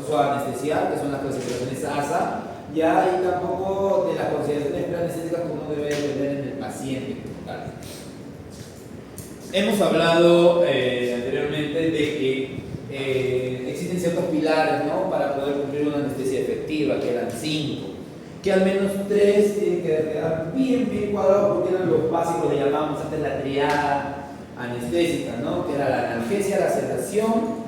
forzoso a anestesiar, que son las clasificaciones ASA, ya, y tampoco de las consideraciones preanestésicas que uno debe tener en el paciente como tal. Hemos hablado anteriormente de que existen ciertos pilares, ¿no?, para poder cumplir una anestesia efectiva, que eran 5, que al menos 3 tienen que quedar bien cuadrados, porque eran los básicos que llamábamos antes la triada anestésica, ¿no?, que era la analgesia, la sedación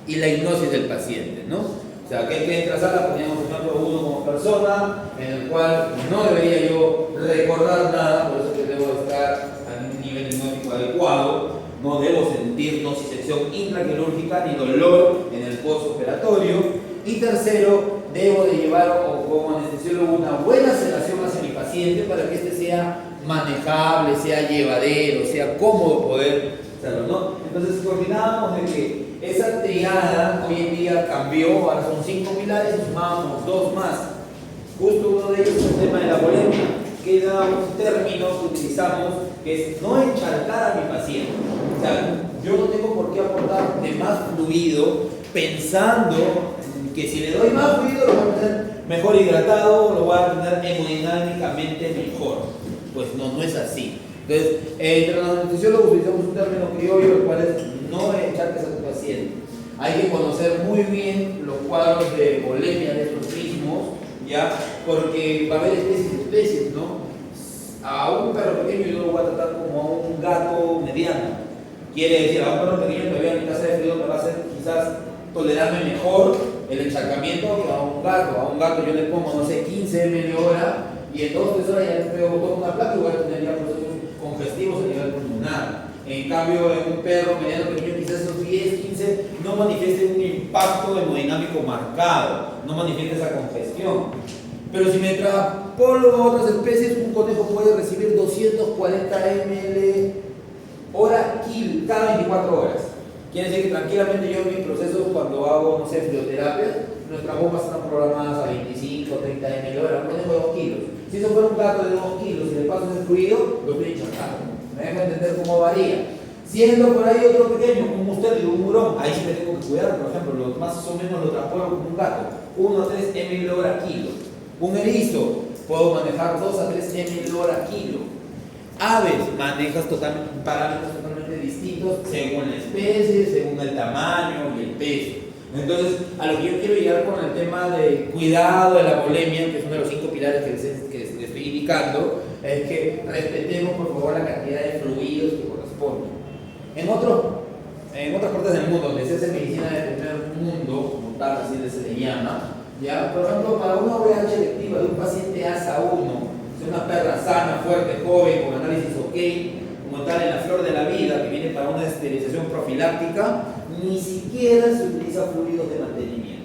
y la hipnosis del paciente, ¿no? O sea, que entra a sala poníamos, por ejemplo, uno como persona, en el cual no debería yo recordar nada, por eso que debo estar a un nivel hipnótico adecuado, no debo sentir nocicepción intraquirúrgica ni dolor en el postoperatorio. Y tercero, debo de llevar como anestesiólogo una buena sedación hacia mi paciente para que este sea manejable, sea llevadero, sea cómodo poder hacerlo, ¿no? Entonces coordinábamos de que esa triada hoy en día cambió, ahora son 5 pilares y sumábamos 2 más. Justo uno de ellos es el tema de la polémica, que era un término que utilizamos, que es no encharcar a mi paciente. O sea, yo no tengo por qué aportar de más fluido pensando que si le doy más fluido lo voy a tener mejor hidratado, lo voy a tener hemodinámicamente mejor. Pues no es así. Entonces, entre los anestesiólogos utilizamos un término criollo, el cual es no encharques a tu paciente. Hay que conocer muy bien los cuadros de volemia de estos mismos, ¿ya? Porque va a haber especies, ¿no? A un perro pequeño yo lo voy a tratar como a un gato mediano. Quiere decir, a un perro pequeño todavía en mi casa de frío me va a hacer quizás tolerarme mejor el encharcamiento que a un gato. A un gato yo le pongo, no sé, 15 ml hora y en 2 o 3 horas ya le pego toda una placa y voy a tener ya procesos congestivos a nivel pulmonar. En cambio, en un perro mediano pequeño, quizás esos 10, 15 no manifieste un impacto hemodinámico marcado, no manifieste esa congestión. Pero si me extrapolo a otras especies, un conejo puede recibir 240 ml hora kilo cada 24 horas. Quiere decir que tranquilamente yo en mis procesos, cuando hago, no sé, fisioterapia, nuestras bombas están programadas a 25, 30 ml hora, un conejo de 2 kilos. Si eso fuera un gato de 2 kilos y le paso ese fluido, lo estoy encharcando. Me dejo entender cómo varía. Siendo por ahí otro pequeño, un mustélido, un murón, ahí sí me tengo que cuidar. Por ejemplo, los más o menos lo transporto como un gato, 1 a 3 ml hora kilo. Un erizo, puedo manejar 2 a 3 ml hora kilo. Aves, manejas parámetros totalmente distintos según la especie, según el tamaño y el peso. Entonces, a lo que yo quiero llegar con el tema de cuidado de la volemia, que es uno de los 5 pilares que les estoy indicando, es que respetemos por favor la cantidad de fluidos que corresponden. En otras partes del mundo, donde se hace medicina de primer mundo, como tal, así se le llama, ¿ya? Por ejemplo, para una VH electiva de un paciente ASA1, es una perra sana, fuerte, joven, con análisis ok, como tal en la flor de la vida, que viene para una esterilización profiláctica, ni siquiera se utiliza fluidos de mantenimiento.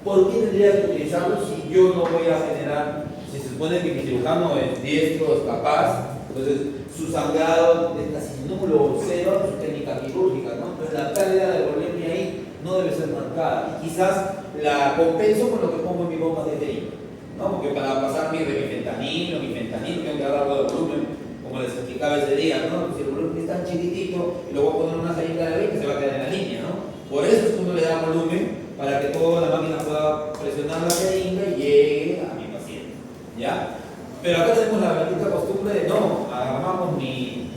¿Por qué tendría que utilizarlos si yo no voy a generar, si se supone que mi cirujano es diestro, es capaz, entonces su sangrado es casi nulo o cero en su técnica quirúrgica, ¿no? Entonces la pérdida de volemia ahí no debe ser marcada y quizás la compenso con lo que pongo en mi bomba de jeringa, ¿no? Porque para pasar mi fentanilo tengo que dar algo de volumen, como les explicaba ese día, ¿no? Si el volumen es tan chiquitito y luego voy a poner una jeringa de 20, se va a quedar en la línea, ¿no? Por eso es que uno le da volumen para que toda la máquina pueda presionar la jeringa y llegue a mi paciente, ¿ya? Pero acá tenemos la bendita costumbre de no, agarramos mi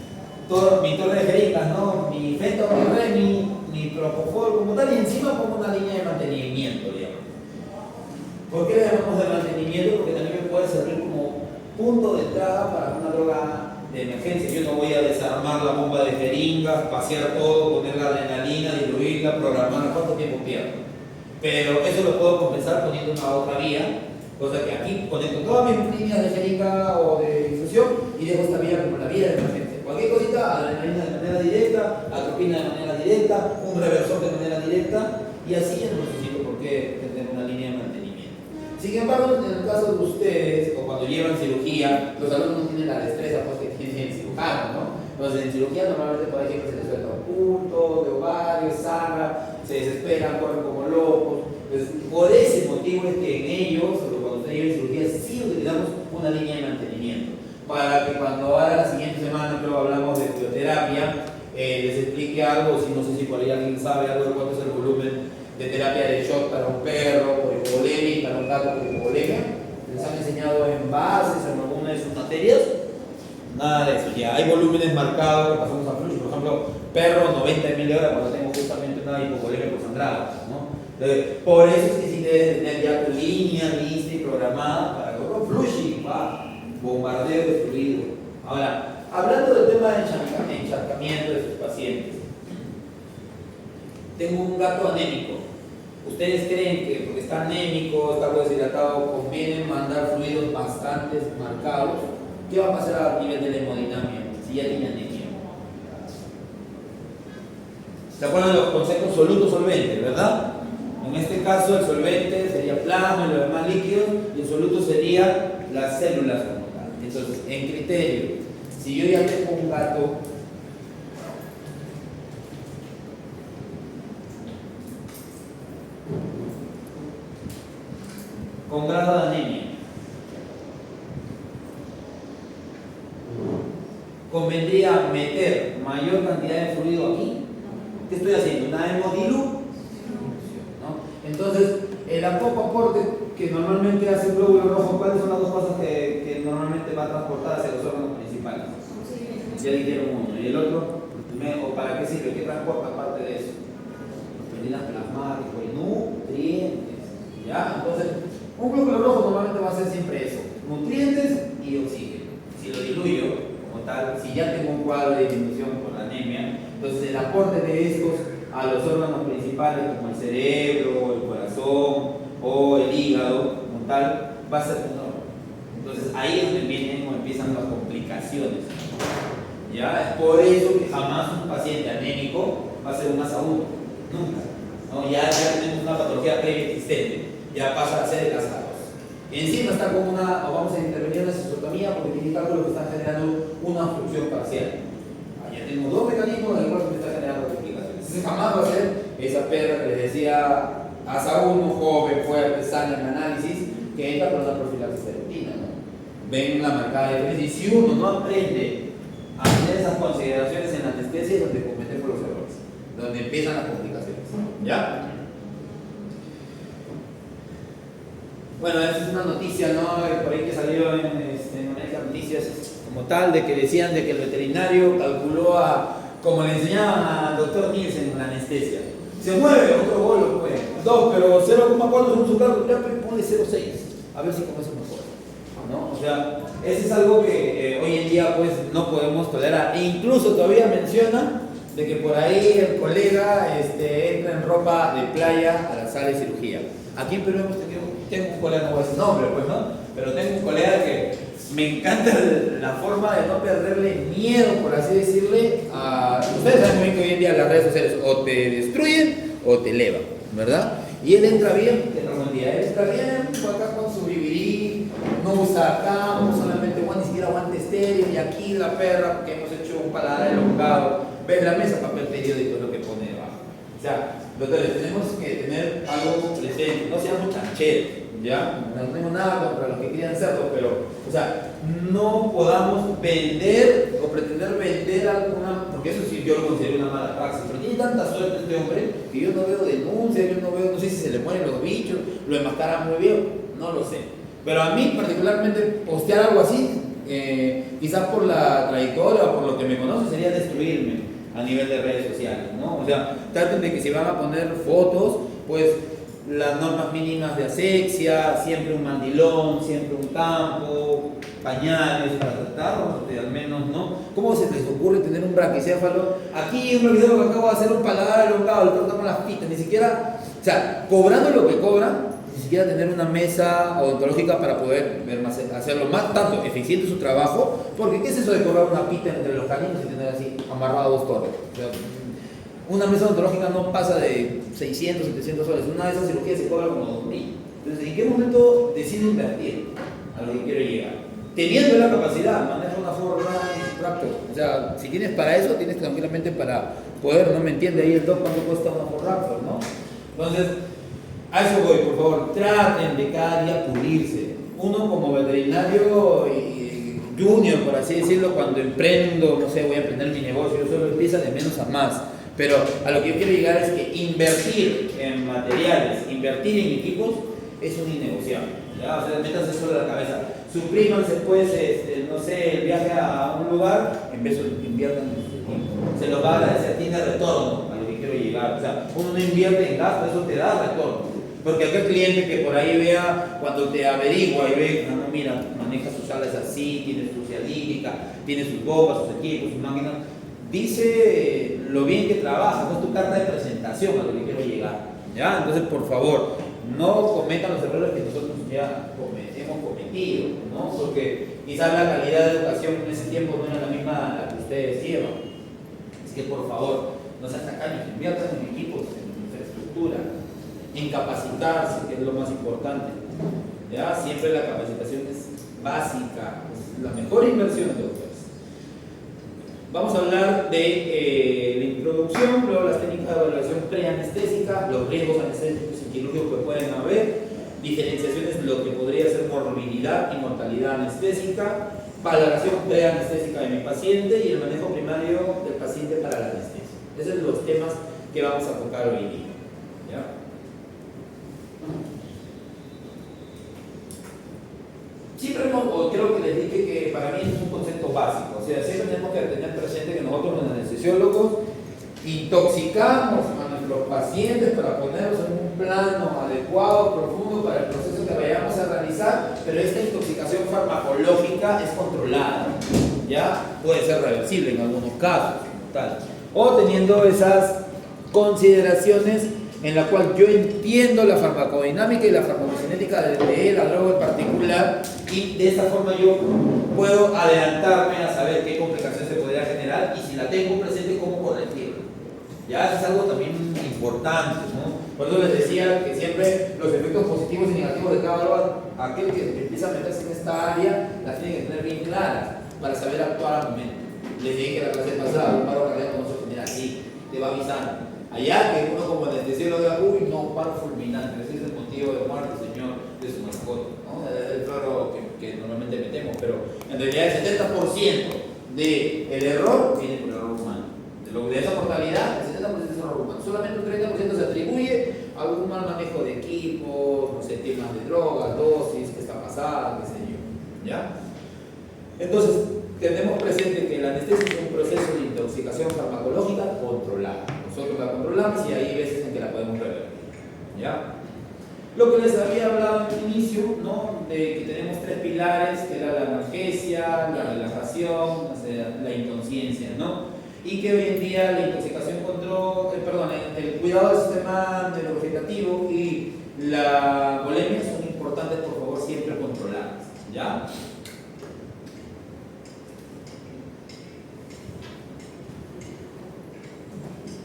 torre de jeringas, ¿no? Mi fentanilo, mi propofol como tal, y encima pongo una línea de mantenimiento, digamos. ¿Por qué le llamamos de mantenimiento? Porque también me puede servir como punto de entrada para una droga de emergencia. Yo no voy a desarmar la bomba de jeringas, pasear todo, poner la adrenalina, diluirla, programar cuánto tiempo pierdo. Pero eso lo puedo compensar poniendo una otra vía, cosa que aquí conecto todas mis líneas de jeringa o de infusión y dejo esta vía como la vía de emergencia. Cualquier cosita, adrenalina de manera directa, atropina de manera directa, un reversor de manera directa, y así ya no necesito por qué tener una línea de mantenimiento. Sin embargo, en el caso de ustedes, o cuando llevan cirugía, los alumnos no tienen la destreza pues, que tienen el cirujano, ¿no? Entonces, en cirugía normalmente por ejemplo se les suelta un punto de ovario, sangra, se desesperan, corren como locos. Entonces, por ese motivo es que en ellos, o cuando ustedes lleven cirugía, sí utilizamos una línea de mantenimiento. Para que cuando ahora la siguiente semana, creo, hablamos de bioterapia, les explique algo, si no sé si por ahí alguien sabe algo de cuánto es el volumen de terapia de shock para un perro de sus materias, nada de eso. Ya hay volúmenes marcados que pasamos a flujo. Por ejemplo, perro 90 ml cuando tengo justamente una hipovolemia por sangrado, ¿no? Entonces, por eso es que sí debes tener ya tu línea lista y programada para que flushing, bombardeo de fluido. Ahora, hablando del tema de encharcamiento de sus pacientes, tengo un gato anémico. ¿Ustedes creen que porque está anémico, está deshidratado, conviene mandar fluidos bastante marcados? ¿Qué va a pasar a nivel de la hemodinamia si ya tiene anemia? ¿Se acuerdan de los conceptos soluto-solvente, verdad? En este caso el solvente sería plasma y los demás líquidos, y el soluto sería las células como tal. Entonces, en criterio, si yo ya tengo un gato con grado de anemia, ¿convendría meter mayor cantidad de fluido aquí? ¿Qué estoy haciendo? ¿Una hemodilución? ¿No? Entonces, el poco aporte que normalmente hace el glóbulo rojo, ¿cuáles son las dos cosas que normalmente va a transportar hacia los órganos principales? Ya dijeron uno. ¿Y el otro? ¿O para qué sirve? ¿Qué transporta aparte de eso? Proteínas plasmáticas y nutrientes. ¿Ya? Entonces, un glóbulo rojo normalmente va a ser siempre eso: nutrientes y oxígeno. Si lo diluyo, como tal, si ya tengo un cuadro de disminución por la anemia, entonces el aporte de estos a los órganos principales como el cerebro, el corazón o el hígado como tal va a ser menor. Entonces ahí es donde vienen o empiezan las complicaciones. ¿Ya? Es por eso que jamás un paciente anémico va a ser un masa 1, nunca, ¿no? Ya tenemos una patología previa existente, ya pasa a ser el asa 2. Encima está con o vamos a intervenir en la cistotomía porque tiene cálculos que están generando una obstrucción parcial. Ya tenemos dos mecanismos en el cual se está generando complicaciones. Entonces jamás va a ser esa perra que les decía, asa 1, joven, fuerte, sana en análisis, que entra con una profilaxis de rutina, ¿no? Ven la marcada diferencia. Y si uno no aprende a hacer esas consideraciones en la anestesia, es donde cometemos los errores, donde empiezan las complicaciones. ¿Ya? Bueno, esa es una noticia, ¿no? Por ahí que salió en América Noticias como tal, de que decían de que el veterinario calculó como le enseñaban al doctor Nielsen en la anestesia. Se mueve, otro bolo, pues. 2, pero 0,4 según su cálculo, ya pone 0,6. A ver si con eso mejora, ¿no? O sea, eso es algo que hoy en día pues no podemos tolerar. E incluso todavía menciona de que por ahí el colega entra en ropa de playa a la sala de cirugía. Aquí en Perú tengo un colega, no voy a decir nombre, pues, ¿no? Pero tengo un colega que me encanta la forma de no perderle miedo, por así decirle, ustedes saben muy bien que hoy en día las redes sociales o te destruyen o te elevan, ¿verdad? Y él entra bien, él entra bien, fue acá con su vivirí, no usa acá, solamente ni siquiera guante estéril, y aquí la perra, porque hemos hecho un paladar elongado, ves la mesa, papel periódico es lo que pone debajo. O sea, doctores, tenemos que tener algo presente, no seamos chancheros, ¿ya? No tengo nada contra los que quieran hacerlo, pero, o sea, no podamos vender o pretender vender alguna, porque eso sí yo lo considero una mala praxis, pero tiene tanta suerte este hombre que yo no veo denuncias, no sé si se le mueren los bichos, lo enmascaran muy bien, no lo sé. Pero a mí particularmente postear algo así, quizás por la trayectoria o por lo que me conoce, sería destruirme a nivel de redes sociales, ¿no? O sea, traten de que si van a poner fotos, pues las normas mínimas de asepsia, siempre un mandilón, siempre un campo, pañales para tratarlo, al menos, ¿no? ¿Cómo se les ocurre tener un braquicéfalo? Aquí en un video que acabo de hacer un paladar elongado, le cortamos las pitas, ni siquiera, o sea, cobrando lo que cobran, ni siquiera tener una mesa odontológica para poder hacerlo más tanto eficiente su trabajo, porque ¿qué es eso de cobrar una pita entre los caninos y tener así amarrado dos torres? O sea, una mesa odontológica no pasa de 600, 700 soles, una de esas cirugías se cobra como 2000. Entonces, ¿en qué momento decido invertir a lo que quiero llegar? Teniendo la capacidad, maneja una forma Raptor. O sea, si tienes para eso, tienes tranquilamente para poder, no me entiende ahí el doc cuánto cuesta una Ford Raptor, ¿no? Entonces, a eso voy, por favor, traten de cada día pulirse. Uno como veterinario y junior, por así decirlo, cuando emprendo, no sé, voy a emprender mi negocio, yo solo empieza de menos a más. Pero a lo que yo quiero llegar es que invertir en materiales, invertir en equipos es un innegociable. ¿Ya? O sea, métanse eso en la cabeza. Supriman después, no sé, el viaje a un lugar, en vez de inviertan en su tiempo. Se lo va a agradecer, tiene retorno a lo que quiero llegar. O sea, uno no invierte en gasto, eso te da retorno. Porque aquel cliente que por ahí vea, cuando te averigua y ve, no, mira, maneja sus salas así, tiene su cialítica, tiene sus bombas, sus equipos, sus máquinas, dice lo bien que trabaja, no es tu carta de presentación a lo que quiero llegar. ¿Ya? Entonces, por favor, no cometan los errores que nosotros ya hemos cometido, ¿no? Porque quizás la calidad de educación en ese tiempo no era la misma a la que ustedes llevan. Así que, por favor, no sean tacaños, inviertan en equipos, en infraestructura, en capacitarse, que es lo más importante. ¿Ya? Siempre la capacitación es básica, es la mejor inversión de ustedes. Vamos a hablar de la introducción, luego las técnicas de evaluación preanestésica, los riesgos anestésicos y quirúrgicos que pueden haber, diferenciaciones de lo que podría ser morbilidad y mortalidad anestésica, valoración preanestésica de mi paciente y el manejo primario del paciente para la anestesia. Esos son los temas que vamos a tocar hoy día. ¿Ya? Siempre creo que les dije que para mí es un concepto básico, o sea, siempre tenemos que tener presente que nosotros los anestesiólogos intoxicamos a nuestros pacientes para ponerlos en un plano adecuado, profundo para el proceso que vayamos a realizar, pero esta intoxicación farmacológica es controlada, ¿ya? Puede ser reversible en algunos casos, tal. O teniendo esas consideraciones en la cual yo entiendo la farmacodinámica y la farmacocinética de la droga en particular, y de esta forma yo puedo adelantarme a saber qué complicación se podría generar y si la tengo presente, cómo corregirla. Ya eso es algo también importante, ¿no? Por eso les decía que siempre los efectos positivos y negativos de cada droga, aquel que empieza a meterse en esta área, las tiene que tener bien claras para saber actuar al momento. Les dije que la clase pasada, un paro cardíaco no se genera así, te va avisando. Allá que uno como anestesiólogo diga, uy, no, paro fulminante, ese es el motivo de muerte, señor, de su mascota, ¿no? El floro que normalmente metemos, pero en realidad el 70% del error viene por error humano. De esa mortalidad, el 70% es error humano. Solamente un 30% se atribuye a algún mal manejo de equipos, no sé, temas de drogas, dosis, que está pasada, qué sé yo. ¿Ya? Entonces, tenemos presente que la anestesia es un proceso de intoxicación farmacológica controlada. Nosotros la controlamos y hay veces en que la podemos revertir. ¿Ya? Lo que les había hablado en el inicio, ¿no? De que tenemos tres pilares, que era la analgesia, la relajación, o sea, la inconsciencia, ¿no? Y que hoy en día la intoxicación el cuidado del sistema neurovegetativo y la bulimia son importantes, por favor, siempre controladas. ¿Ya?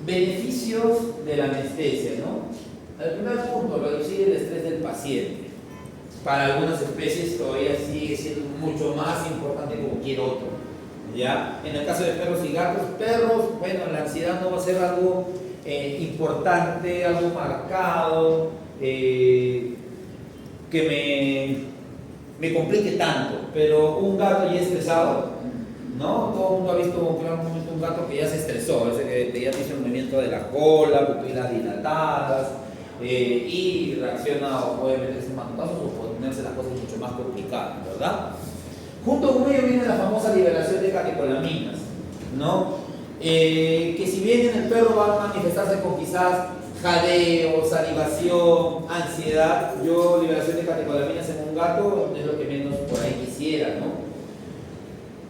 Beneficios de la anestesia, ¿no? El primer punto, reducir el estrés del paciente. Para algunas especies todavía sigue siendo mucho más importante que cualquier otro. ¿Ya? En el caso de perros y gatos, bueno, la ansiedad no va a ser algo importante, algo marcado, que me complique tanto, pero un gato ya estresado, ¿no? Todo el mundo ha visto en algún momento un gato que ya se estresó, ese que ya tiene el movimiento de la cola, pupilas dilatadas, y reacciona o puede meterse manotazos o ponerse las cosas mucho más complicadas, ¿verdad? Junto con ello viene la famosa liberación de catecolaminas, ¿no? Que si bien en el perro va a manifestarse con quizás jadeo, salivación, ansiedad, liberación de catecolaminas en un gato es lo que menos por ahí quisiera, ¿no?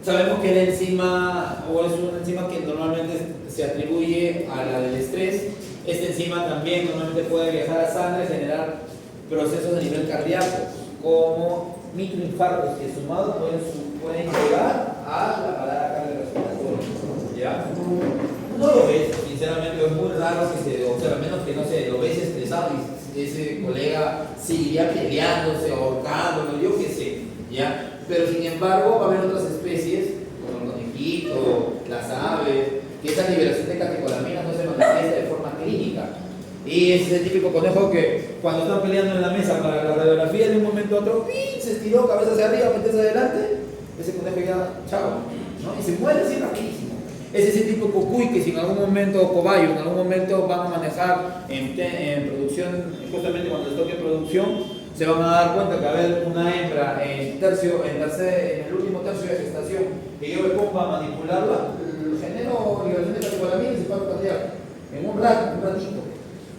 Sabemos que la enzima, o es una enzima que normalmente se atribuye a la del estrés. Esta enzima también normalmente puede viajar a sangre, generar procesos a nivel cardíaco, como microinfartos que sumados pueden llegar a la parada cardiorrespiratoria. ¿Ya? No lo ves, sinceramente es muy raro que se observe, a menos que no se lo ves estresado y ese colega seguiría peleándose, ahorcándolo, yo qué sé, ¿ya? Pero sin embargo va a haber otras especies, como el conejito, las aves, que esa liberación de catecolaminas no se manifiesta de forma clínica. Y es el típico conejo que cuando están peleando en la mesa para la radiografía, de un momento a otro, ¡pin!, se estiró, cabeza hacia arriba, meterse adelante, ese conejo ya, chao, ¿no? Y se muere así rapidísimo. Es ese tipo de cucuy que si en algún momento, o cobayo, en algún momento van a manejar en producción, justamente cuando les toque producción, se van a dar cuenta que va a haber una hembra en el último tercio de gestación, que yo me pongo a manipularla, genero liberación de catecolaminas y paro cardíaco en un ratito,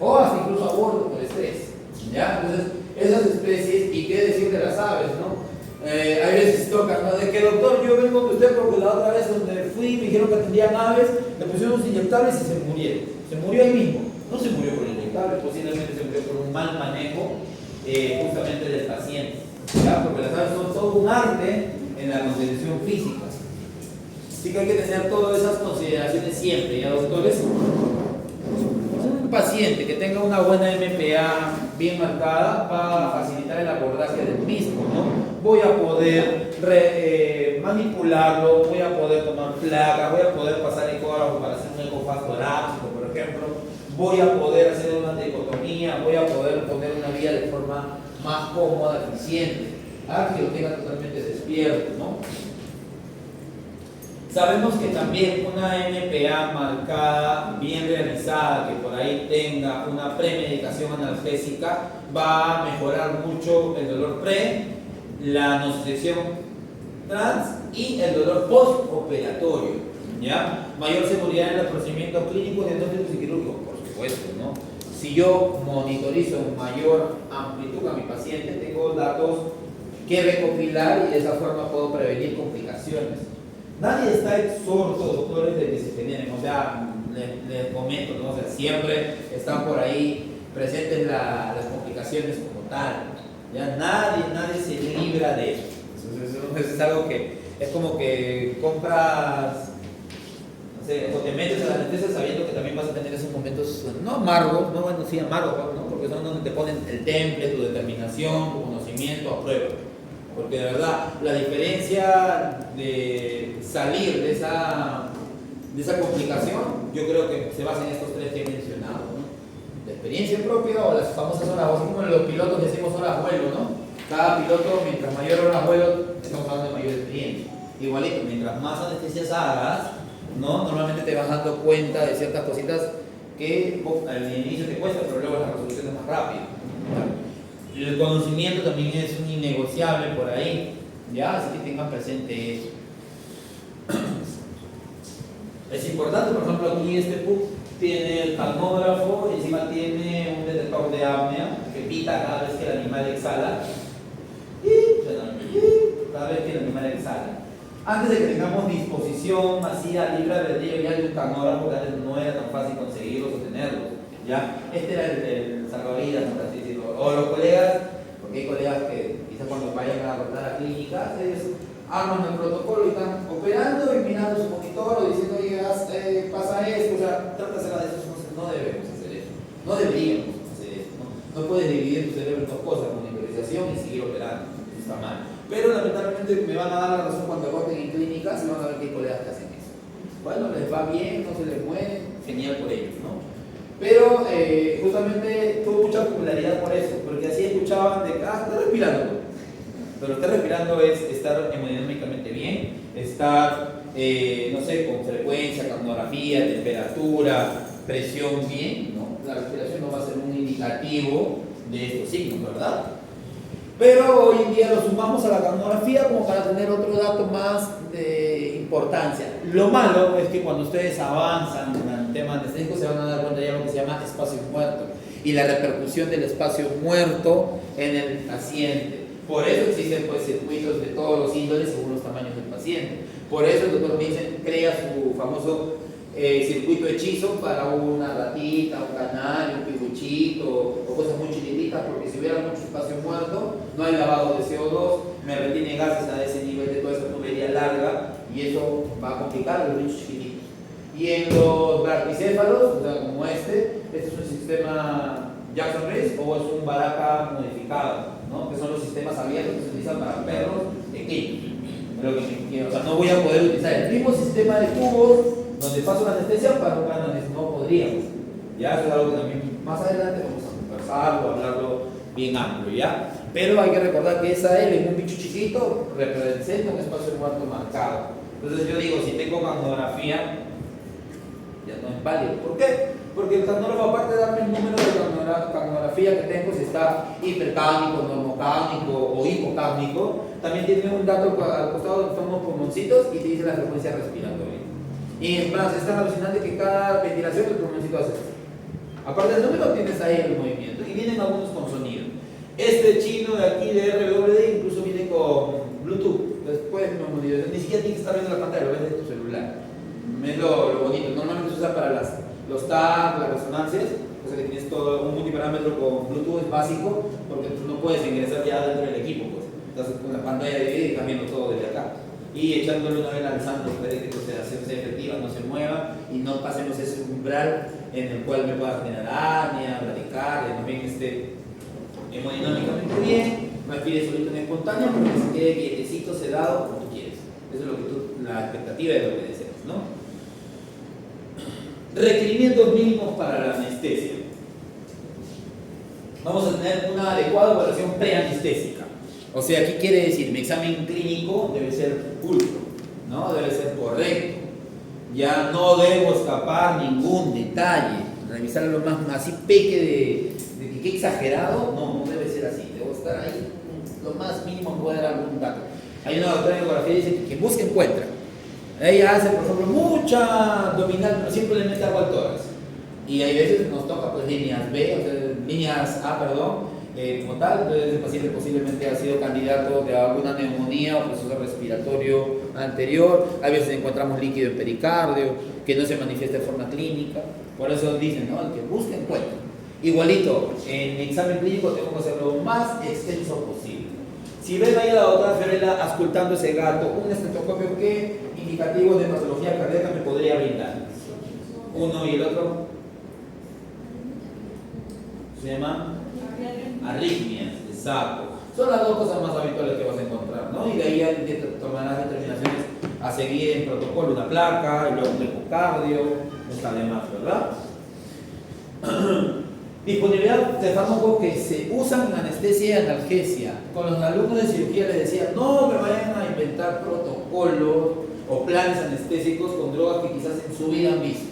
o hasta incluso aborto por estrés. ¿Ya? Entonces, esas especies, y qué decir de las aves, ¿no? Hay veces tocan, ¿no? De que doctor, yo vengo de usted porque la otra vez donde fui me dijeron que atendían aves, le pusieron unos inyectables y se murieron. Se murió ahí mismo. No se murió por inyectables, posiblemente se murió por un mal manejo justamente del paciente. ¿Ya? Porque las aves son todo un arte en la contención física. Así que hay que tener todas esas consideraciones siempre, ¿ya, doctores? Un paciente que tenga una buena MPA bien marcada va a facilitar el abordaje del mismo, ¿no? Voy a poder manipularlo, voy a poder tomar placas, voy a poder pasar ecógrafo para hacer un ecofaz torácico, por ejemplo, voy a poder hacer una dicotomía, voy a poder poner una vía de forma más cómoda, eficiente, que lo tenga totalmente despierto, ¿no? Sabemos que también una MPA marcada, bien realizada, que por ahí tenga una premedicación analgésica, va a mejorar mucho el dolor pre, la nocicepción trans y el dolor postoperatorio, ¿ya? Mayor seguridad en los procedimientos clínicos, diagnósticos y quirúrgicos, por supuesto, ¿no? Si yo monitorizo en mayor amplitud a mi paciente, tengo datos que recopilar y de esa forma puedo prevenir complicaciones. Nadie está exhorto, doctores, de que se generen, o sea, les comento, ¿no? O sea, siempre están por ahí presentes las complicaciones como tal. Ya nadie se libra de eso. Entonces, es algo que es como que compras, no sé, o te metes a la anestesia sabiendo que también vas a tener esos momentos, no amargos, no, bueno, sí amargos, ¿no? Porque son donde te ponen el temple, tu determinación, tu conocimiento a prueba. Porque de verdad, la diferencia de salir de esa complicación, yo creo que se basa en estos tres que he mencionado, ¿no? La experiencia propia o las famosas horas, así como los pilotos decimos horas vuelo, ¿no? Cada piloto, mientras mayor horas vuelo, estamos hablando de mayor experiencia. Igualito, mientras más anestesias hagas, ¿no? Normalmente te vas dando cuenta de ciertas cositas que al inicio te cuesta, pero luego la resolución es más rápida, ¿no? El conocimiento también es un innegociable por ahí, ¿ya? Así que tengan presente eso. Es importante, por ejemplo, aquí este PUC tiene el palmógrafo y encima tiene un detector de apnea que pita cada vez que el animal exhala. Cada vez que el animal exhala. Antes de que tengamos disposición masiva, libre albedrío ya de un palmógrafo, que antes no era tan fácil conseguirlos o tenerlos, ¿ya? Este era el salvavidas, por así decirlo. O los colegas, porque hay colegas que quizás cuando vayan a rotar a clínica, ellos arman el protocolo y están operando y mirando su monitor o diciendo, oye, pasa esto, o sea, trata de hacer de eso, no debemos hacer eso, no deberíamos hacer eso, no puedes dividir tu cerebro en dos cosas, monitorización y seguir operando, eso está mal. Pero lamentablemente me van a dar la razón cuando roten en clínicas y van a ver que hay colegas que hacen eso. Bueno, les va bien, no se les muere, genial por ellos, ¿no? Pero justamente tuvo mucha popularidad por eso, porque así escuchaban de que, está respirando. Pero estar respirando es estar hemodinámicamente bien, estar, no sé, con frecuencia, cardiografía, temperatura, presión bien, ¿no? La respiración no va a ser un indicativo de estos signos, ¿verdad? Pero hoy en día lo sumamos a la cardiografía como para tener otro dato más de importancia. Lo malo es que cuando ustedes avanzan en el tema anestésico se van a dar cuenta ya de lo que se llama espacio muerto y la repercusión del espacio muerto en el paciente. Por eso existen pues circuitos de todos los índoles según los tamaños del paciente. Por eso el doctor Vincent crea su famoso circuito hechizo para una ratita, un canario, un piguchito o cosas muy chiquititas, porque si hubiera mucho espacio muerto, no hay lavado de CO2, me retiene gases a ese nivel de toda esa tubería larga y eso va a complicar los bichos chiquititos. Y en los brachycéfalos, o sea, como este es un sistema Jackson Reese o es un Baraka modificado, ¿no? Que son los sistemas abiertos que se utilizan para perros pequeños. O sea, no voy a poder utilizar el mismo sistema de tubos donde paso la anestesia para un canal, no podríamos. Ya, eso es algo que también más adelante vamos a conversar o hablarlo bien amplio, ¿ya? Pero hay que recordar que esa L en un bicho chiquito representa un espacio muerto marcado. Entonces yo digo, si tengo mamografía, ya no es válido. ¿Por qué? Porque el cardiógrafo, aparte de darme el número de cardiografía que tengo, si está hipercánico, normocánico o hipocánico, también tiene un dato al costado donde son unos pulmoncitos y te dice la frecuencia respiratoria. Y es más, es tan alucinante que cada ventilación el pulmoncito hace esto. Aparte del número tienes ahí el movimiento y vienen algunos con sonido. Este chino de aquí de RWD incluso viene con Bluetooth. Después ni siquiera tienes que estar viendo la pantalla, lo ves de tu celular. Es lo bonito. Normalmente se usa para los tags, las resonancias, o sea que tienes todo un multiparámetro con Bluetooth, es básico, porque tú no puedes ingresar ya dentro del equipo, pues. Entonces con la pantalla dividida y estás viendo todo desde acá. Y echándole una vez lanzando para que tu sedación sea efectiva, no se mueva y no pasemos ese umbral en el cual me pueda generar apnea, bradicardia, también esté hemodinámicamente bien, respire solito en espontáneo, pero que se quede quietecito, sedado, como tú quieres. Eso es lo que la expectativa de lo que deseas, ¿no? Requerimientos mínimos para la anestesia. Vamos a tener una adecuada evaluación preanestésica. O sea, ¿qué quiere decir? Mi examen clínico debe ser pulcro, ¿no? Debe ser correcto. Ya no debo escapar ningún detalle. Revisar lo más así peque de que exagerado, no debe ser así. Debo estar ahí lo más mínimo en poder dar algún dato. Hay una doctora en ecografía que dice que quien busca encuentra. Ella hace, por ejemplo, mucha abdominal, pero siempre le mete agua al tórax. Y hay veces nos toca pues líneas B, o sea, líneas A, perdón, como tal. Entonces el paciente posiblemente ha sido candidato de alguna neumonía o proceso respiratorio anterior. A veces encontramos líquido en pericardio que no se manifiesta de forma clínica. Por eso dicen, ¿no? El que busca encuentra. Igualito, en mi examen clínico tengo que hacerlo lo más extenso posible. Si ven ahí a la doctora Fiorella auscultando ese gato, un estetoscopio, ¿qué indicativos de patología cardíaca me podría brindar? Uno y el otro se llama arritmias, exacto. Son las dos cosas más habituales que vas a encontrar, ¿no? Y de ahí ya tomarás determinaciones a seguir en protocolo, una placa, y luego un ecocardio, está de más, ¿verdad? Disponibilidad de fármacos que se usan en anestesia y analgesia. Con los alumnos de cirugía les decía, no me vayan a inventar protocolos o planes anestésicos con drogas que quizás en su vida han visto.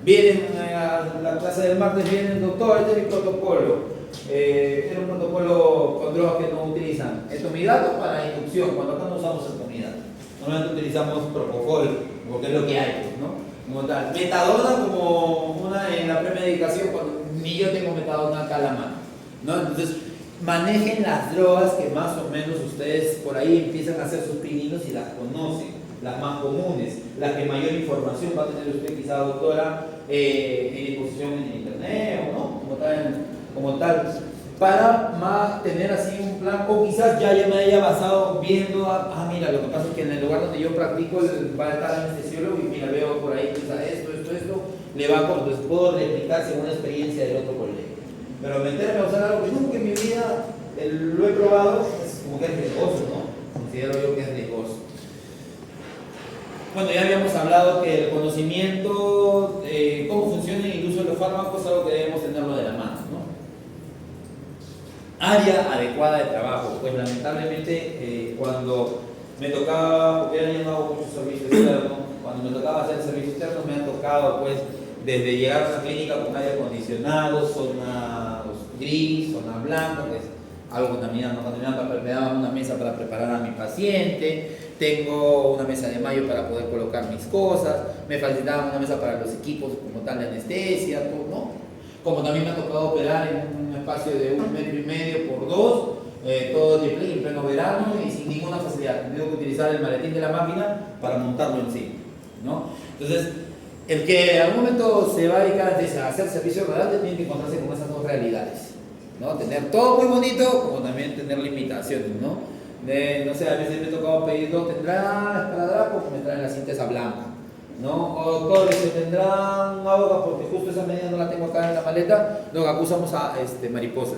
Vienen a la clase del martes, vienen, doctor, este es mi protocolo. Es un protocolo con drogas que no utilizan. Etomidato para inducción, cuando acá no usamos etomidato. Normalmente utilizamos propofol, porque es lo que hay, ¿no? Como tal. Metadona como una en la premedicación, cuando ni yo tengo metadona acá a la mano, ¿no? Entonces, manejen las drogas que más o menos ustedes por ahí empiezan a hacer sus pininos y las conocen, las más comunes, las que mayor información va a tener usted quizá, doctora, en exposición en internet o no, como tal, para tener así un plan, o quizás ya me haya basado viendo, mira, lo que pasa es que en el lugar donde yo practico va a estar anestesiólogo y mira, veo por ahí quizá esto, le va como, entonces puedo replicar según la experiencia del otro colega. Pero meterme a usar algo que nunca en mi vida lo he probado, es como que es riesgoso, ¿no? Considero yo que es riesgoso. Bueno, ya habíamos hablado que el conocimiento de cómo funciona el uso de los fármacos es algo que debemos tenerlo de la mano, ¿no? Área adecuada de trabajo. Pues lamentablemente cuando me tocaba, porque ya llamado muchos servicios externos, cuando me tocaba hacer servicios externos me han tocado pues desde llegar a una clínica con aire acondicionado, zona gris, zona blanca, que es algo contaminado, no contaminado, pero me daban una mesa para preparar a mi paciente, tengo una mesa de mayo para poder colocar mis cosas, me facilitaban una mesa para los equipos como tal de anestesia, todo, ¿no? Como también me ha tocado operar en un espacio de 1,5 metros por 2, todo de play en pleno verano y sin ninguna facilidad. Tengo que utilizar el maletín de la máquina para montarlo encima, ¿no? Entonces, el que en algún momento se va a dedicar a hacer servicio rodante tiene que encontrarse con esas dos realidades, ¿no? Tener todo muy bonito, como también tener limitaciones, ¿no? No sé, a veces me ha tocado pedir dos, tendrán esparadrapo, pues me traen la cinta esa blanca, ¿no? O doctores que tendrán agua, porque justo esa medida no la tengo acá en la maleta, no, acá usamos a mariposa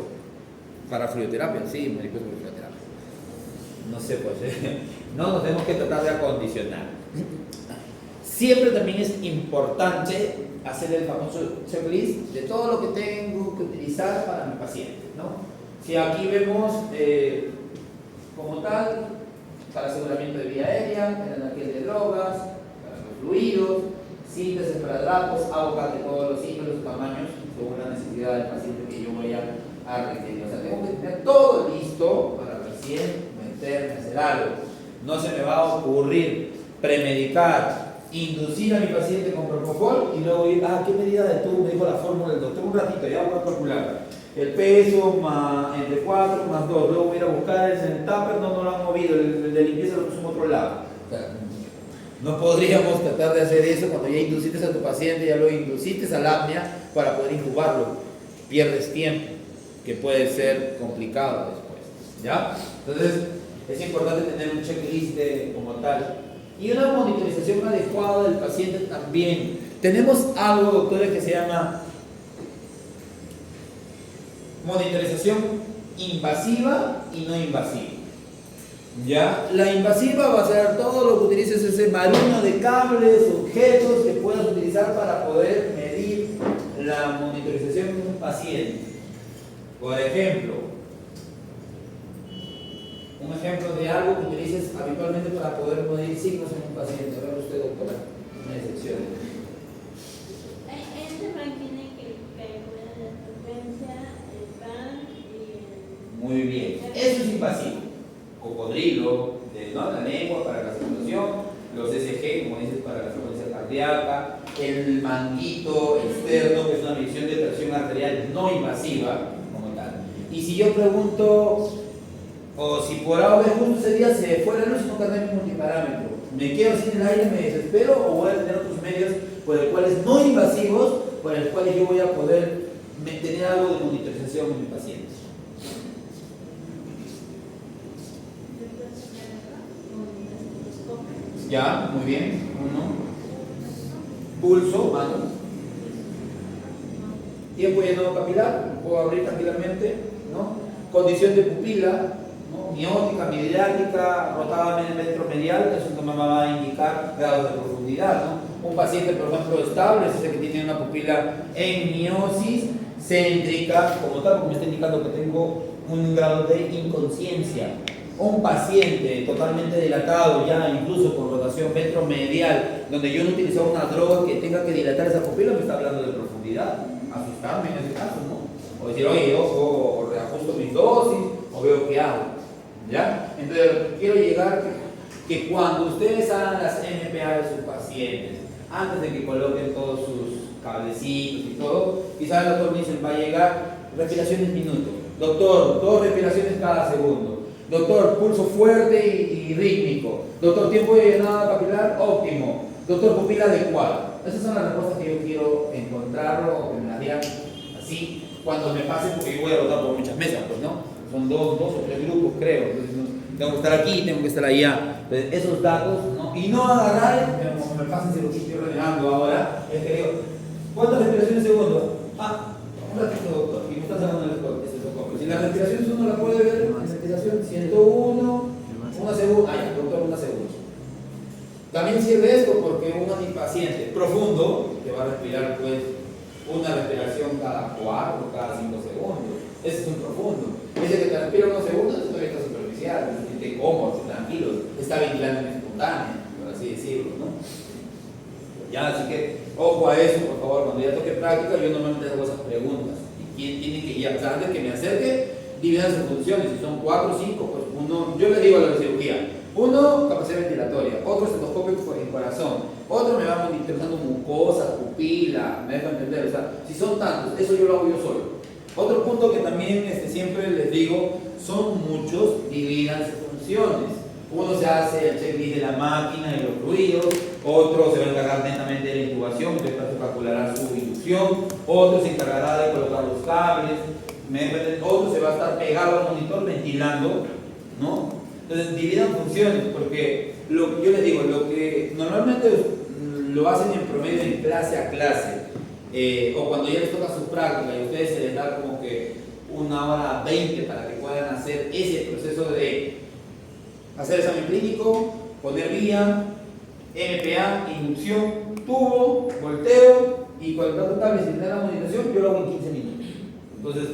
para frioterapia, sí, mariposa para frioterapia. No sé, pues, no nos tenemos que tratar de acondicionar. Siempre también es importante hacer el famoso checklist de todo lo que tengo que utilizar para mi paciente, ¿no? Si aquí vemos como tal, para aseguramiento de vía aérea, el anaquel de drogas, para los fluidos, simples, esparadrapos, aguacate, todos los signos, los tamaños, según la necesidad del paciente que yo voy a requerir. O sea, tengo que tener todo listo para recién meterme a hacer algo. No se me va a ocurrir premedicar, inducir a mi paciente con propofol y luego ir, ¿qué medida de tubo? Me dijo la fórmula del doctor, un ratito, ya voy a calcular. El peso entre 4 más 2, luego voy a ir a buscar el tupper, no lo han movido, el de limpieza lo puso en otro lado. O sea, no podríamos tratar de hacer eso cuando ya induciste a tu paciente, ya lo induciste al apnea para poder incubarlo. Pierdes tiempo, que puede ser complicado después. ¿Ya? Entonces, es importante tener un checklist como tal. Y una monitorización adecuada del paciente también. Tenemos algo, doctores, que se llama monitorización invasiva y no invasiva. ¿Ya? La invasiva va a ser todo lo que utilices, ese marino de cables, objetos que puedas utilizar para poder medir la monitorización de un paciente. Por ejemplo, un ejemplo de algo que utilices habitualmente para poder medir signos en un paciente. A ver usted, doctora, una excepción. Este tiene que calcular la frecuencia, el pan y Muy bien, eso es invasivo. Cocodrilo, ¿no? La lengua para la circulación, los ECG, como dices, para la frecuencia cardíaca, el manguito externo, que es una medición de presión arterial no invasiva, como tal. Y si yo pregunto, o si por A o B justo ese día se fue la luz y no cargué mi multiparámetro, ¿me quedo sin el aire, me desespero o voy a tener otros medios por los cuales no invasivos, por los cuales yo voy a poder tener algo de monitorización en mi paciente? Ya, muy bien. Uno. Pulso, mano. Tiempo llenado capilar, puedo abrir tranquilamente, ¿no? Condición de pupila, ¿no? Miótica, midriática, rotada ventromedial, eso me va a indicar grados de profundidad, ¿no? Un paciente, por ejemplo, estable, es ese que tiene una pupila en miosis céntrica, como tal, porque me está indicando que tengo un grado de inconsciencia. Un paciente totalmente dilatado, ya incluso con rotación ventromedial, donde yo no he utilizado una droga que tenga que dilatar esa pupila, me está hablando de profundidad. Asustarme en ese caso, ¿no? O decir, oye, ojo, o reajusto mis dosis, o veo qué hago. ¿Ya? Entonces, lo que quiero llegar que cuando ustedes hagan las MPA de sus pacientes, antes de que coloquen todos sus cablecitos y todo, quizás el doctor me dice, va a llegar respiraciones minutos. Doctor, 2 respiraciones cada segundo. Doctor, pulso fuerte y rítmico. Doctor, tiempo de llenado capilar óptimo. Doctor, pupila adecuada. Esas son las respuestas que yo quiero encontrarlo o que me las digan así cuando me pase, porque yo voy a rotar por muchas mesas, pues, ¿no? Son dos o tres grupos, creo. Entonces, tengo que estar aquí, tengo que estar allá. Entonces, esos datos, ¿no? Y no agarrar, como me pasa si lo que estoy renegando ahora, es que digo, ¿cuántas respiraciones segundo? Un ratito, doctor, y me está sacando el estetoscopio. Si la respiración uno la puede ver, la respiración 101, una segunda, ya, doctor, una segunda. También sirve esto porque un paciente profundo que va a respirar, pues, una respiración cada 4, cada 5 segundos. Ese es un profundo. Ese que te respira unos segundos es todavía está superficial, se siente cómodo, está tranquilo, está ventilando en espontánea, por así decirlo, ¿no? Ya, así que ojo a eso, por favor, cuando ya toque práctica, yo normalmente hago esas preguntas. ¿Y quién tiene que ir? Antes de que me acerque, dividan sus funciones. Si son 4 o 5, pues uno, yo le digo a la cirugía, uno, capacidad ventilatoria, otro estetoscopio por el corazón, otro me va monitorizando mucosa, pupila, me deja entender, o sea, si son tantos, eso yo lo hago yo solo. Otro punto que también siempre les digo, son muchos, dividan sus funciones. Uno se hace el checklist de la máquina y los ruidos, otro se va a encargar netamente de la intubación, entonces calculará su inducción, otro se encargará de colocar los cables, otro se va a estar pegado al monitor ventilando, ¿no? Entonces dividan funciones, porque yo les digo, lo que normalmente lo hacen en promedio en clase a clase, o cuando ya les toca su práctica y a ustedes se les da como que 1h20 para que puedan hacer ese proceso de hacer examen clínico, poner vía, MPA, inducción, tubo, volteo y colocar un cable sin tener la monitorización, yo lo hago en 15 minutos. Entonces,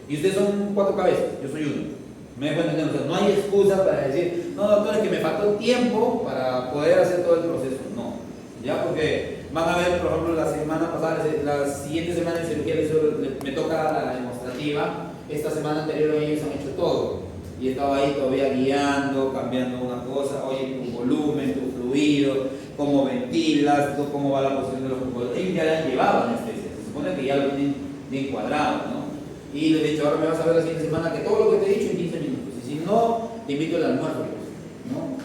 y ustedes son 4 cabezas, yo soy uno. Me dejo entender, o sea, no hay excusa para decir, no doctor, es que me faltó tiempo para poder hacer todo el proceso. No, ya, porque Van a ver, por ejemplo, la semana pasada, la siguiente semana de cirugía me toca la demostrativa. Esta semana anterior ellos han hecho todo. Y estaba ahí todavía guiando, cambiando una cosa, oye, tu volumen, tu fluido, cómo ventilas, cómo va la posición de los pulmones. Ellos ya le han llevado anestesia, se supone que ya lo tienen bien cuadrado, ¿no? Y les he dicho, ahora me vas a ver la siguiente semana que todo lo que te he dicho en 15 minutos. Y si no, te invito al almuerzo, ¿no?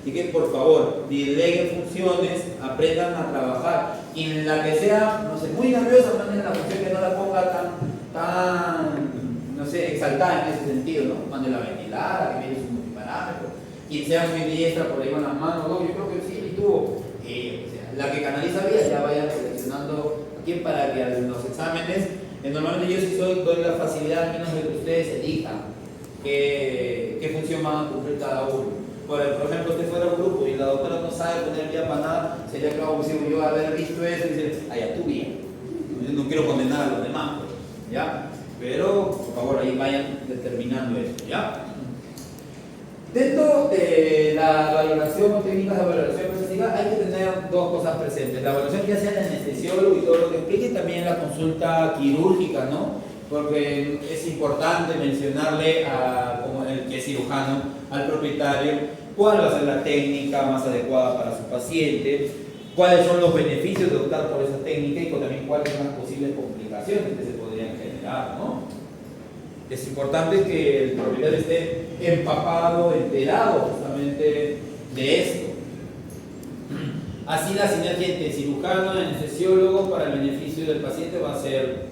Así que por favor, deleguen funciones, aprendan a trabajar. Y en la que sea, no sé, muy nerviosa, manden la función que no la ponga no sé, exaltada en ese sentido, ¿no? Mándenla a ventilar, a que mire su multiparámetro. Quien sea muy diestra, por ahí con las manos, ¿no? Yo creo que sí, y tuvo. O sea, la que canaliza bien, ya vayan seleccionando aquí para que a los exámenes, normalmente yo sí doy la facilidad, al menos de que ustedes elijan qué función van a cumplir cada uno. Por ejemplo, usted fuera un grupo y la doctora no sabe poner vía para nada, sería que abusivo yo haber visto eso y decir, ya tú bien. Yo no quiero condenar a los demás, ¿ya? Pero, por favor, ahí vayan determinando eso, ¿ya? Dentro de la valoración o técnicas de valoración progresiva hay que tener dos cosas presentes. La evaluación ya sea el anestesiólogo y todo lo que explique, y también la consulta quirúrgica, ¿no? Porque es importante mencionarle como el que es cirujano, al propietario, cuál va a ser la técnica más adecuada para su paciente, cuáles son los beneficios de optar por esa técnica y también cuáles son las posibles complicaciones que se podrían generar, ¿no? Es importante que el propietario esté empapado, enterado justamente de esto. Así la sinergia entre cirujano y anestesiólogo para el beneficio del paciente va a ser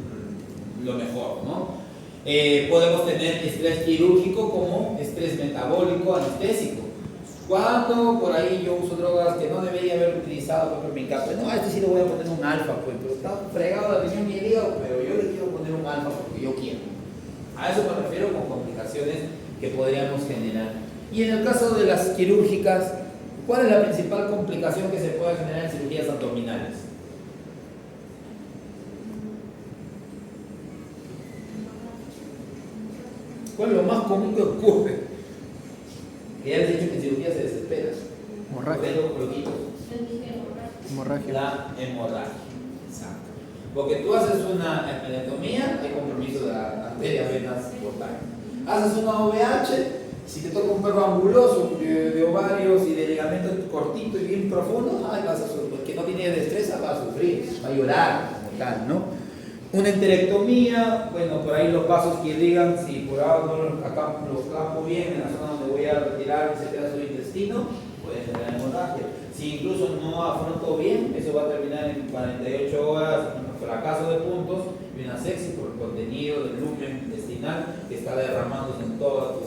lo mejor, ¿no? Podemos tener estrés quirúrgico como estrés metabólico anestésico. Cuando por ahí yo uso drogas que no debería haber utilizado, por mi caso, no, a este sí le voy a poner un alfa, pues, pero está fregado la riñón y el hígado, pero yo le quiero poner un alfa porque yo quiero. A eso me refiero con complicaciones que podríamos generar. Y en el caso de las quirúrgicas, ¿cuál es la principal complicación que se puede generar en cirugías abdominales? ¿Cuál es lo más común que ocurre? Que ya les he dicho que en cirugía se desespera. Hemorragia. Hemorragia. La hemorragia. Exacto. Porque tú haces una episiotomía, hay compromiso de arterias, venas, portales. Haces una OVH, si te toca un perro anguloso de ovarios y de ligamentos cortitos y bien profundos, vas a sufrir. Porque no tiene destreza, va a sufrir, va a llorar, como tal, ¿no? Una enterectomía, bueno, por ahí los pasos que digan, si por ahora no los campo bien en la zona donde voy a retirar ese pedazo de intestino, puede generar hemorragia. Si incluso no afronto bien, eso va a terminar en 48 horas, un fracaso de puntos y una sepsis por el contenido del lumen intestinal que está derramándose en todo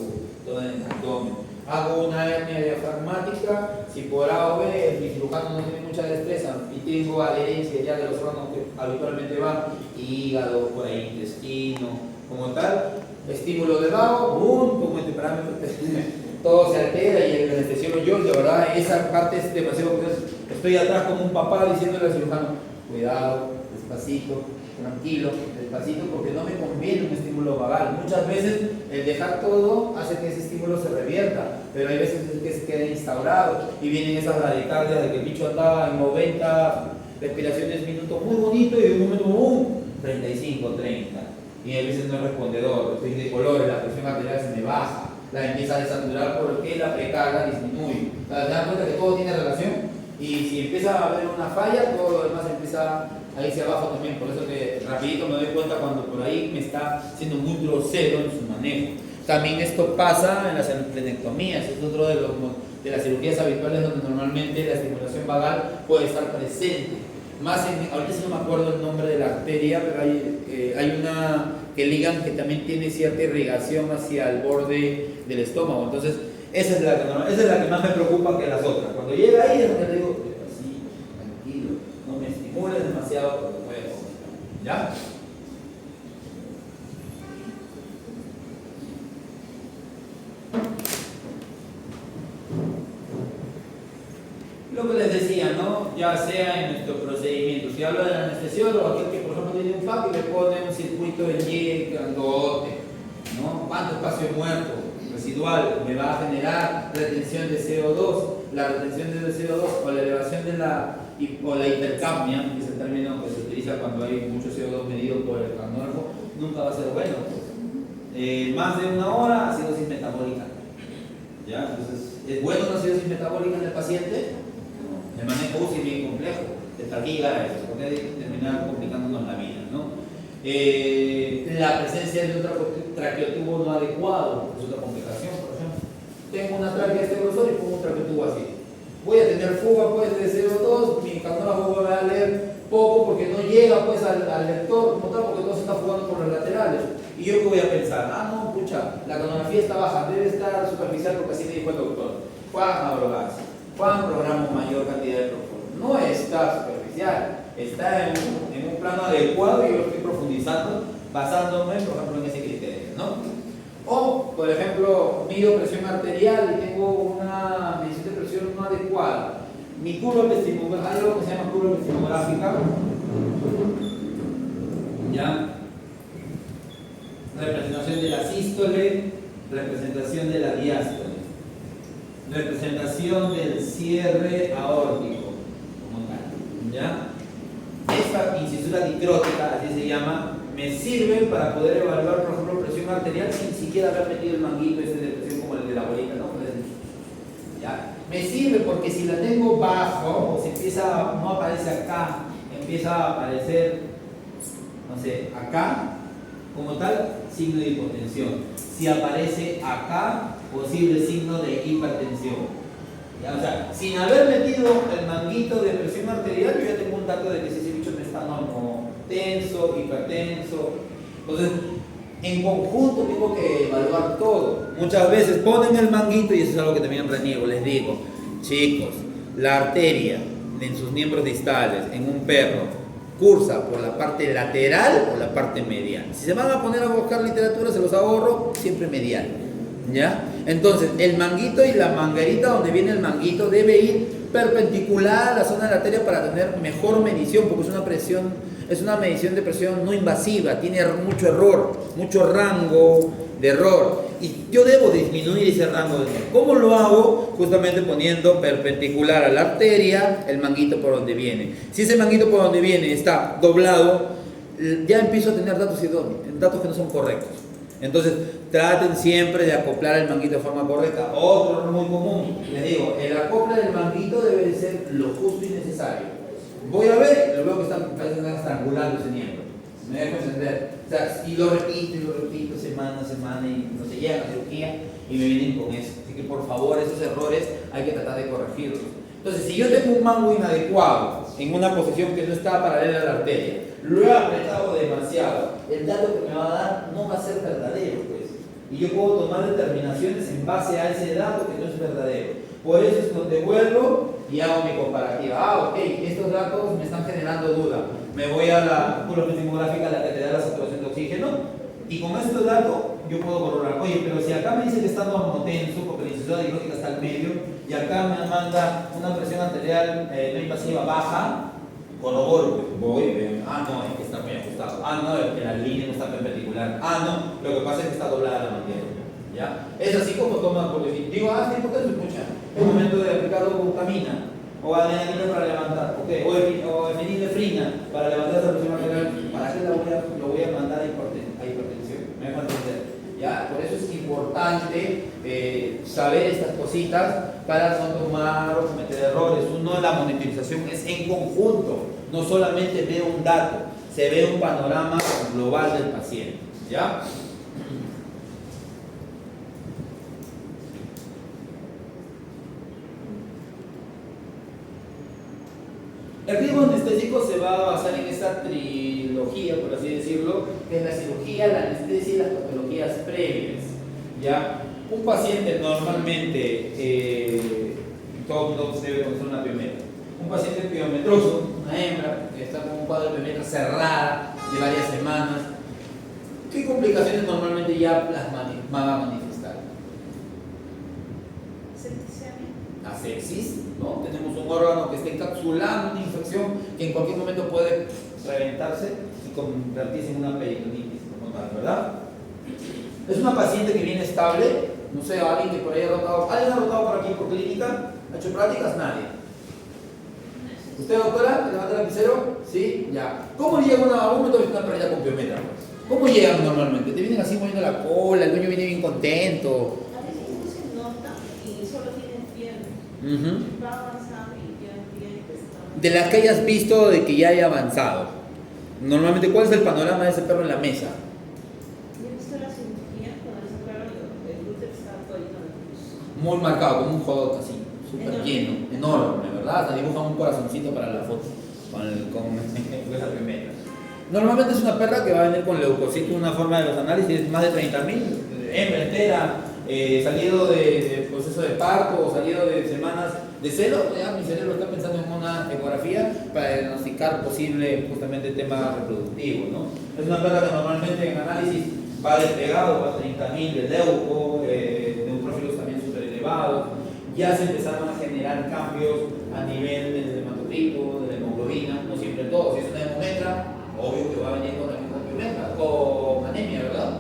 el abdomen. Hago una hernia diafragmática, si por A o B mi cirujano no tiene mucha destreza y tengo adherencia ya de los órganos que habitualmente van, hígado, por ahí intestino, como tal, estímulo de vago, como este parámetro, todo se altera y el anestesiólogo, yo de verdad esa parte es demasiado curiosa. Estoy atrás como un papá diciéndole al cirujano, cuidado, despacito, tranquilo, despacito, porque no me conviene un estímulo vagal. Muchas veces el dejar todo hace que ese estímulo se revierta, pero hay veces que se queda instaurado y vienen esas radicardias de que el bicho andaba en 90 respiraciones minutos muy bonito y de un momento 35, 30 y a veces no es respondedor, estoy de colores, la presión arterial se me baja, la empieza a desaturar porque la precarga disminuye. ¿Te das cuenta que todo tiene relación? Y si empieza a haber una falla, todo lo demás empieza a irse abajo también. Por eso que rapidito me doy cuenta cuando por ahí me está siendo muy grosero en su manejo. También esto pasa en las emplenectomías, es otro de las cirugías habituales donde normalmente la estimulación vagal puede estar presente. Ahorita sí no me acuerdo el nombre de la arteria, pero hay una que ligan que también tiene cierta irrigación hacia el borde del estómago. Entonces, esa es la que más me preocupa que las otras. Cuando llega ahí es donde le digo, así, tranquilo, no me estimules demasiado porque puede complicar. ¿Ya? Lo que les decía, ¿no? Ya sea en nuestro procedimiento, si hablo del anestesiólogo, aquel que por ejemplo tiene un FAP y le pone un circuito de Y grandote, ¿no? ¿Cuánto espacio muerto residual me va a generar retención de CO2? La retención de CO2 o la elevación de la o la hipercapnia, que es el término que se utiliza cuando hay mucho CO2 medido por el cardiógrafo, nunca va a ser bueno. Pues. Más de 1 hora, acidosis metabólica. ¿Ya? Entonces, ¿es bueno una acidosis metabólica en el paciente? El manejo UCI es bien complejo. ¿Para qué llegar a eso? Porque terminar complicándonos la vida, ¿no? La presencia de un traqueotubo no adecuado es otra complicación, por ejemplo. Tengo una tráquea de este grosor y pongo un traqueotubo así. Voy a tener fuga pues de CO2, mi cardiógrafo va a leer poco porque no llega pues al lector como tal, porque todo se está jugando por los laterales. ¿Y yo qué voy a pensar? No, pucha, la cardiografía está baja, debe estar superficial porque así me dijo el doctor. Juan abrogarse, Juan programa mayor cantidad de propósito. No está superficial, está en un plano adecuado y yo estoy profundizando basándome, por ejemplo, en ese criterio, ¿no? O, por ejemplo, mido presión arterial y tengo una medición de presión no adecuada. Mi curva epistemográfica, hay algo que se llama curva epistemográfica, ¿ya? Representación de la sístole, representación de la diástole, representación del cierre aórtico, como tal, ¿ya? Esta incisura dicrótica, así se llama, me sirve para poder evaluar, por ejemplo, presión arterial sin siquiera haber metido el manguito ese de presión como el de la bolita, ¿no? ¿Ya? Me sirve porque si la tengo bajo, o si empieza, no aparece acá, empieza a aparecer, no sé, acá, como tal, signo de hipotensión. Si aparece acá, posible signo de hipertensión. ¿Ya? O sea, sin haber metido el manguito de presión arterial, yo ya tengo un dato de que ese bicho me está como tenso, hipertenso. Entonces, en conjunto tengo que evaluar todo. Muchas veces ponen el manguito, y eso es algo que también reniego, les digo, chicos, la arteria en sus miembros distales, en un perro, cursa por la parte lateral o la parte medial. Si se van a poner a buscar literatura, se los ahorro, siempre medial. ¿Ya? Entonces, el manguito y la manguerita donde viene el manguito debe ir perpendicular a la zona de la arteria para tener mejor medición, porque es una medición de presión no invasiva, tiene mucho error, mucho rango de error. Y yo debo disminuir ese rango de error. ¿Cómo lo hago? Justamente poniendo perpendicular a la arteria el manguito por donde viene. Si ese manguito por donde viene está doblado, ya empiezo a tener datos idóneos, datos que no son correctos. Entonces, traten siempre de acoplar el manguito de forma correcta. Otro error muy común, les digo, el acople del manguito debe ser lo justo y necesario. Voy a ver, lo veo que están estrangulando ese miembro. Me dejo entender. O sea, y lo repito semana a semana y no se llega a la cirugía y me vienen con eso. Así que por favor, esos errores hay que tratar de corregirlos. Entonces, si yo tengo un mango inadecuado en una posición que no está paralela a la arteria, lo he apretado demasiado, el dato que me va a dar no va a ser verdadero, pues. Y yo puedo tomar determinaciones en base a ese dato que no es verdadero. Por eso es donde vuelvo y hago mi comparativa. Ok, estos datos me están generando duda. Me voy a la curva epistemográfica, la que te da la saturación de oxígeno, y con estos datos yo puedo corroborar. Oye, pero si acá me dice que está normotenso, porque la incisura dicrótica está al medio, y acá me manda una presión arterial no invasiva baja, corroboro, pues voy y veo, no, es que está muy ajustado, no, es que la línea no está perpendicular, no, lo que pasa es que está doblada la mandíbula, ¿ya? Es así como toman, porque si digo, sí, ¿por qué se escucha? Es momento de aplicar glutamina, o adrenalina para levantar, o fenilefrina para levantar esa presión arterial. ¿Para qué lo voy a mandar a hipertensión? Me dejo entender. ¿Ya? Por eso es importante saber estas cositas para no tomar o cometer errores. La monitorización es en conjunto, no solamente ve un dato, se ve un panorama global del paciente. ¿Ya? El riesgo anestésico se va a basar en esta trilogía, por así decirlo, que es la cirugía, la anestesia y las patologías previas. ¿Ya? Un paciente normalmente, todo el mundo debe conocer una piometra. Un paciente piometroso, una hembra, que está con un cuadro de piometra cerrada de varias semanas, ¿qué complicaciones normalmente ya las va a manifestar? Asepsis, ¿no? Tenemos un órgano que está encapsulando una infección que en cualquier momento puede reventarse y convertirse en una peritonitis, como tal, ¿verdad? Es una paciente que viene estable, no sé, alguien que por ahí ha rotado, ¿alguien ha rotado por aquí por clínica? ¿Ha hecho prácticas? Nadie. ¿Usted, doctora, levanta el lapicero? Sí, ya. ¿Cómo llega una perrita con piometra? ¿Cómo llegan normalmente? ¿Te vienen así moviendo la cola? ¿El dueño viene bien contento? A veces no se nota y solo tienen piernas. Va avanzando y ya tiene que estar. De las que hayas visto de que ya haya avanzado, normalmente, ¿cuál es el panorama de ese perro en la mesa? Yo he visto la cirugía cuando le sacaron el glúteo está todito en la cruz. Muy marcado, como un hot así, súper Enorme. lleno, enorme, ¿verdad? Hasta dibujan un corazoncito para la foto con esa piometra. Normalmente es una perra que va a venir con leucocitos, una forma de los análisis, más de 30.000, hembra entera, salido de proceso de parto o salido de semanas de celo. Ya mi cerebro está pensando en una ecografía para diagnosticar posible justamente tema reproductivo, ¿no? Es una perra que normalmente en análisis va desplegado, va a 30.000 de leuco, neutrófilos también súper elevados. Ya se empezaron a generar cambios a nivel del hematocrito, de la hemoglobina, no siempre todo. Si es una hemometra, obvio que va a venir con la misma piometra, con anemia, ¿verdad?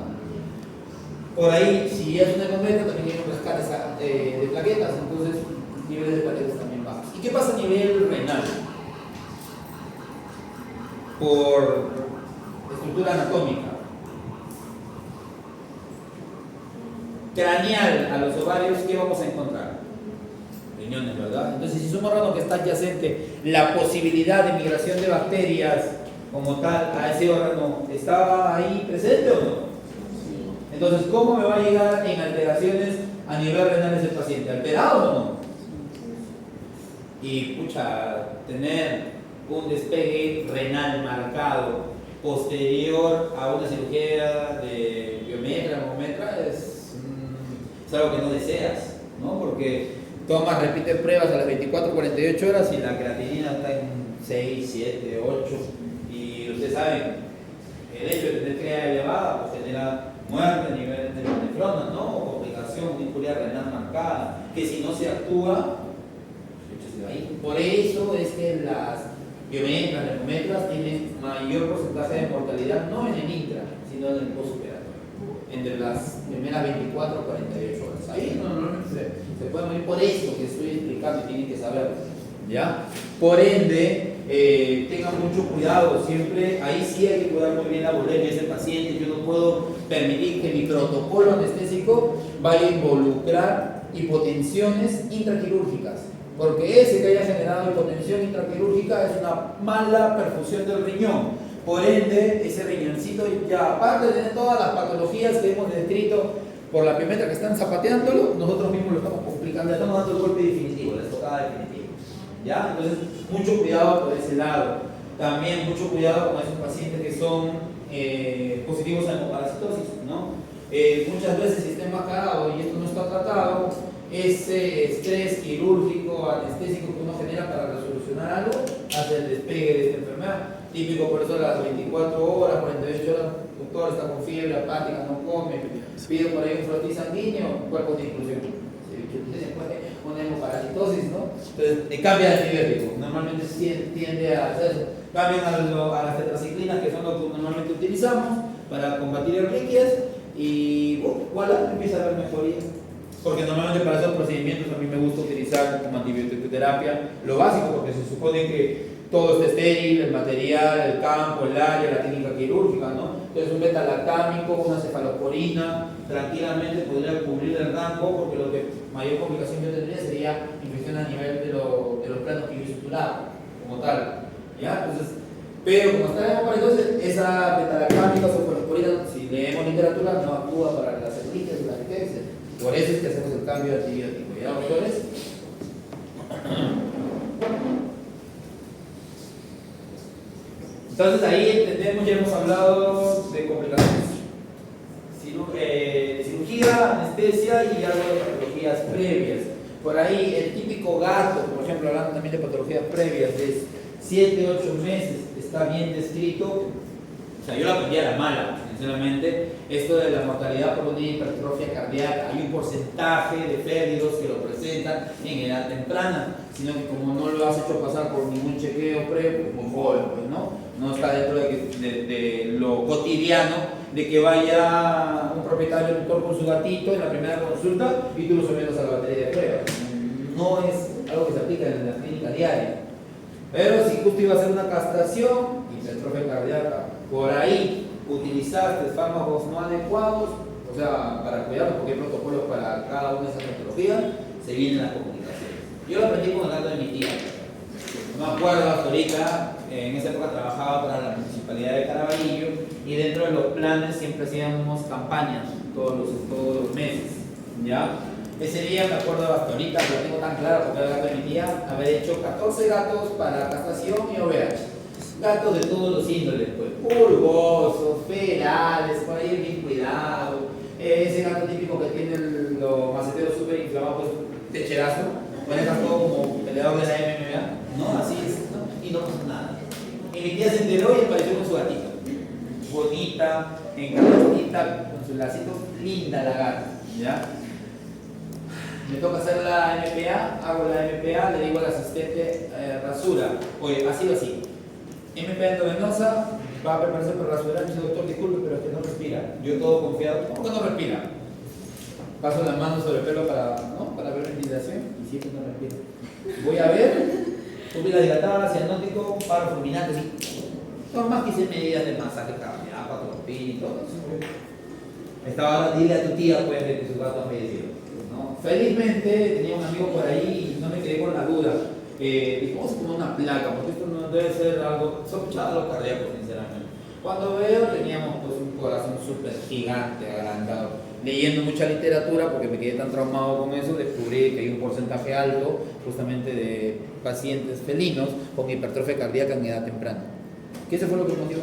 Por ahí, si es una hemometra, también tiene unas caras de plaquetas, entonces niveles de plaquetas también bajos. ¿Y qué pasa a nivel renal? Por estructura anatómica. Craneal a los ovarios, ¿qué vamos a encontrar? Riñones, ¿verdad? Entonces, si es un órgano que está adyacente, la posibilidad de migración de bacterias como tal a ese órgano, ¿estaba ahí presente o no? Entonces, ¿cómo me va a llegar en alteraciones a nivel renal ese paciente? ¿Alterado o no? Y, pucha, tener un despegue renal marcado posterior a una cirugía de biometra, hemometra, es algo que no deseas, ¿no? Porque tomas, repites pruebas a las 24, 48 horas y la creatinina está en 6, 7, 8. Y ustedes saben, el hecho de tener CREA elevada pues genera muerte a nivel de la nefrona, ¿no? O complicación, una injuria renal marcada, que si no se actúa, se va a ir. Por eso es que las biometras, las hemometras tienen mayor porcentaje de mortalidad, no en el intra, sino en el postoperatorio, entre las primeras 24 o 48 horas. Ahí normalmente se puede morir, por eso que estoy explicando y tienen que saberlo, ¿ya? Por ende, tengan mucho cuidado, siempre, ahí sí hay que cuidar muy bien la boletia de ese paciente. Yo no puedo permitir que mi protocolo anestésico vaya a involucrar hipotensiones intraquirúrgicas, porque ese que haya generado hipotensión intraquirúrgica es una mala perfusión del riñón. Por ende, ese riñoncito, ya aparte de tener todas las patologías que hemos descrito por la piometra que están zapateándolo, nosotros mismos lo estamos complicando, le estamos dando el golpe definitivo, la estocada definitiva. ¿Ya? Entonces, mucho cuidado por ese lado. También mucho cuidado con esos pacientes que son positivos a hemoparasitosis, ¿no? Muchas veces si está enmascarado y esto no está tratado, ese estrés quirúrgico, anestésico que uno genera para resolucionar algo, hace el despegue de esta enfermedad. Típico, por eso a las 24 horas, 48 horas, el doctor está con fiebre apática, no come, pide por ahí un frotis sanguíneo, cuerpo de inclusión. Una hemoparasitosis, ¿no? Entonces, cambia de antibiótico. Normalmente tiende a hacer eso. Cambian a las tetraciclinas, que son lo que normalmente utilizamos para combatir erliquias, y voilà, empieza a haber mejoría. Porque normalmente para esos procedimientos a mí me gusta utilizar como antibiotiterapia lo básico, porque se supone que todo está estéril, el material, el campo, el área, la técnica quirúrgica, ¿no? Entonces un beta-lactámico, una cefalosporina, tranquilamente podría cubrir el rango, porque lo que mayor complicación yo tendría sería infección a nivel de los planos quirúrgicos como tal, ¿ya? Entonces, pero como está en entonces esa beta-lactámica o cefalosporina, si leemos literatura, no actúa para las erliquias y las riquezas. Por eso es que hacemos el cambio de antibiótico, ¿ya, doctores? Entonces ahí entendemos, ya hemos hablado de complicaciones, cirugía, anestesia y algo de patologías previas. Por ahí el típico gato, por ejemplo, hablando también de patologías previas, de 7, 8 meses, está bien descrito. O sea, yo la aprendí a la mala, sinceramente. Esto de la mortalidad por una hipertrofia cardíaca, hay un porcentaje de pérdidos que lo presentan en edad temprana, sino que como no lo has hecho pasar por ningún chequeo previo, pues muy joven, pues, no está dentro de lo cotidiano de que vaya un propietario del tutor con su gatito en la primera consulta y tú lo sometas a la batería de pruebas. No es algo que se aplica en la clínica diaria. Pero si justo iba a hacer una castración, hipertrofia cardíaca, por ahí utilizaste fármacos no adecuados, o sea, para cuidarlos, porque hay protocolos para cada una de esas patologías, se vienen las complicaciones. Yo lo aprendí con el gato de mi tía. No me acuerdo hasta ahorita, en esa época trabajaba para la Municipalidad de Caraballo y dentro de los planes siempre hacíamos campañas todos los meses, ¿ya? Ese día me acuerdo hasta ahorita, lo tengo tan claro porque era el gato de mi tía, haber hecho 14 gatos para castración y OVH. Gatos de todos los índoles, pues, pulgosos, ferales, por ahí bien cuidado. Ese gato típico que tiene los maceteros súper inflamados, pues, techerazo, manejas todo como peleador de la MMA, ¿no? Así es, ¿no? Y no pasa nada. Y mi tía se enteró y apareció con su gatita. Bonita, encarnadita, con sus lacitos, linda la gata, ¿ya? Me toca hacer la MPA, hago la MPA, le digo al asistente, rasura. Oye, ha sido así. MPA endovenosa, va a prepararse para rasurar. Dice, doctor, disculpe, pero es que no respira. Yo todo confiado, ¿cómo que no respira? Paso las manos sobre el pelo para ver ventilación y siempre no respira. Voy a ver, pupila dilatada, cianótico, paro fulminante, sí. Son más que 100 medidas de masaje cardíaco, atropina y todo eso. Estaba, dile a tu tía, pues, de que su gato ha fallecido. ¿No? Felizmente tenía un amigo por ahí y no me quedé con la duda. Dije, vamos a poner una placa, porque esto no debe ser algo sospechado algo cardíaco, sinceramente. Cuando veo, teníamos pues un corazón súper gigante, agrandado. Leyendo mucha literatura, porque me quedé tan traumado con eso, descubrí que hay un porcentaje alto justamente de pacientes felinos con hipertrofia cardíaca en edad temprana. ¿Qué eso fue lo que me motivó?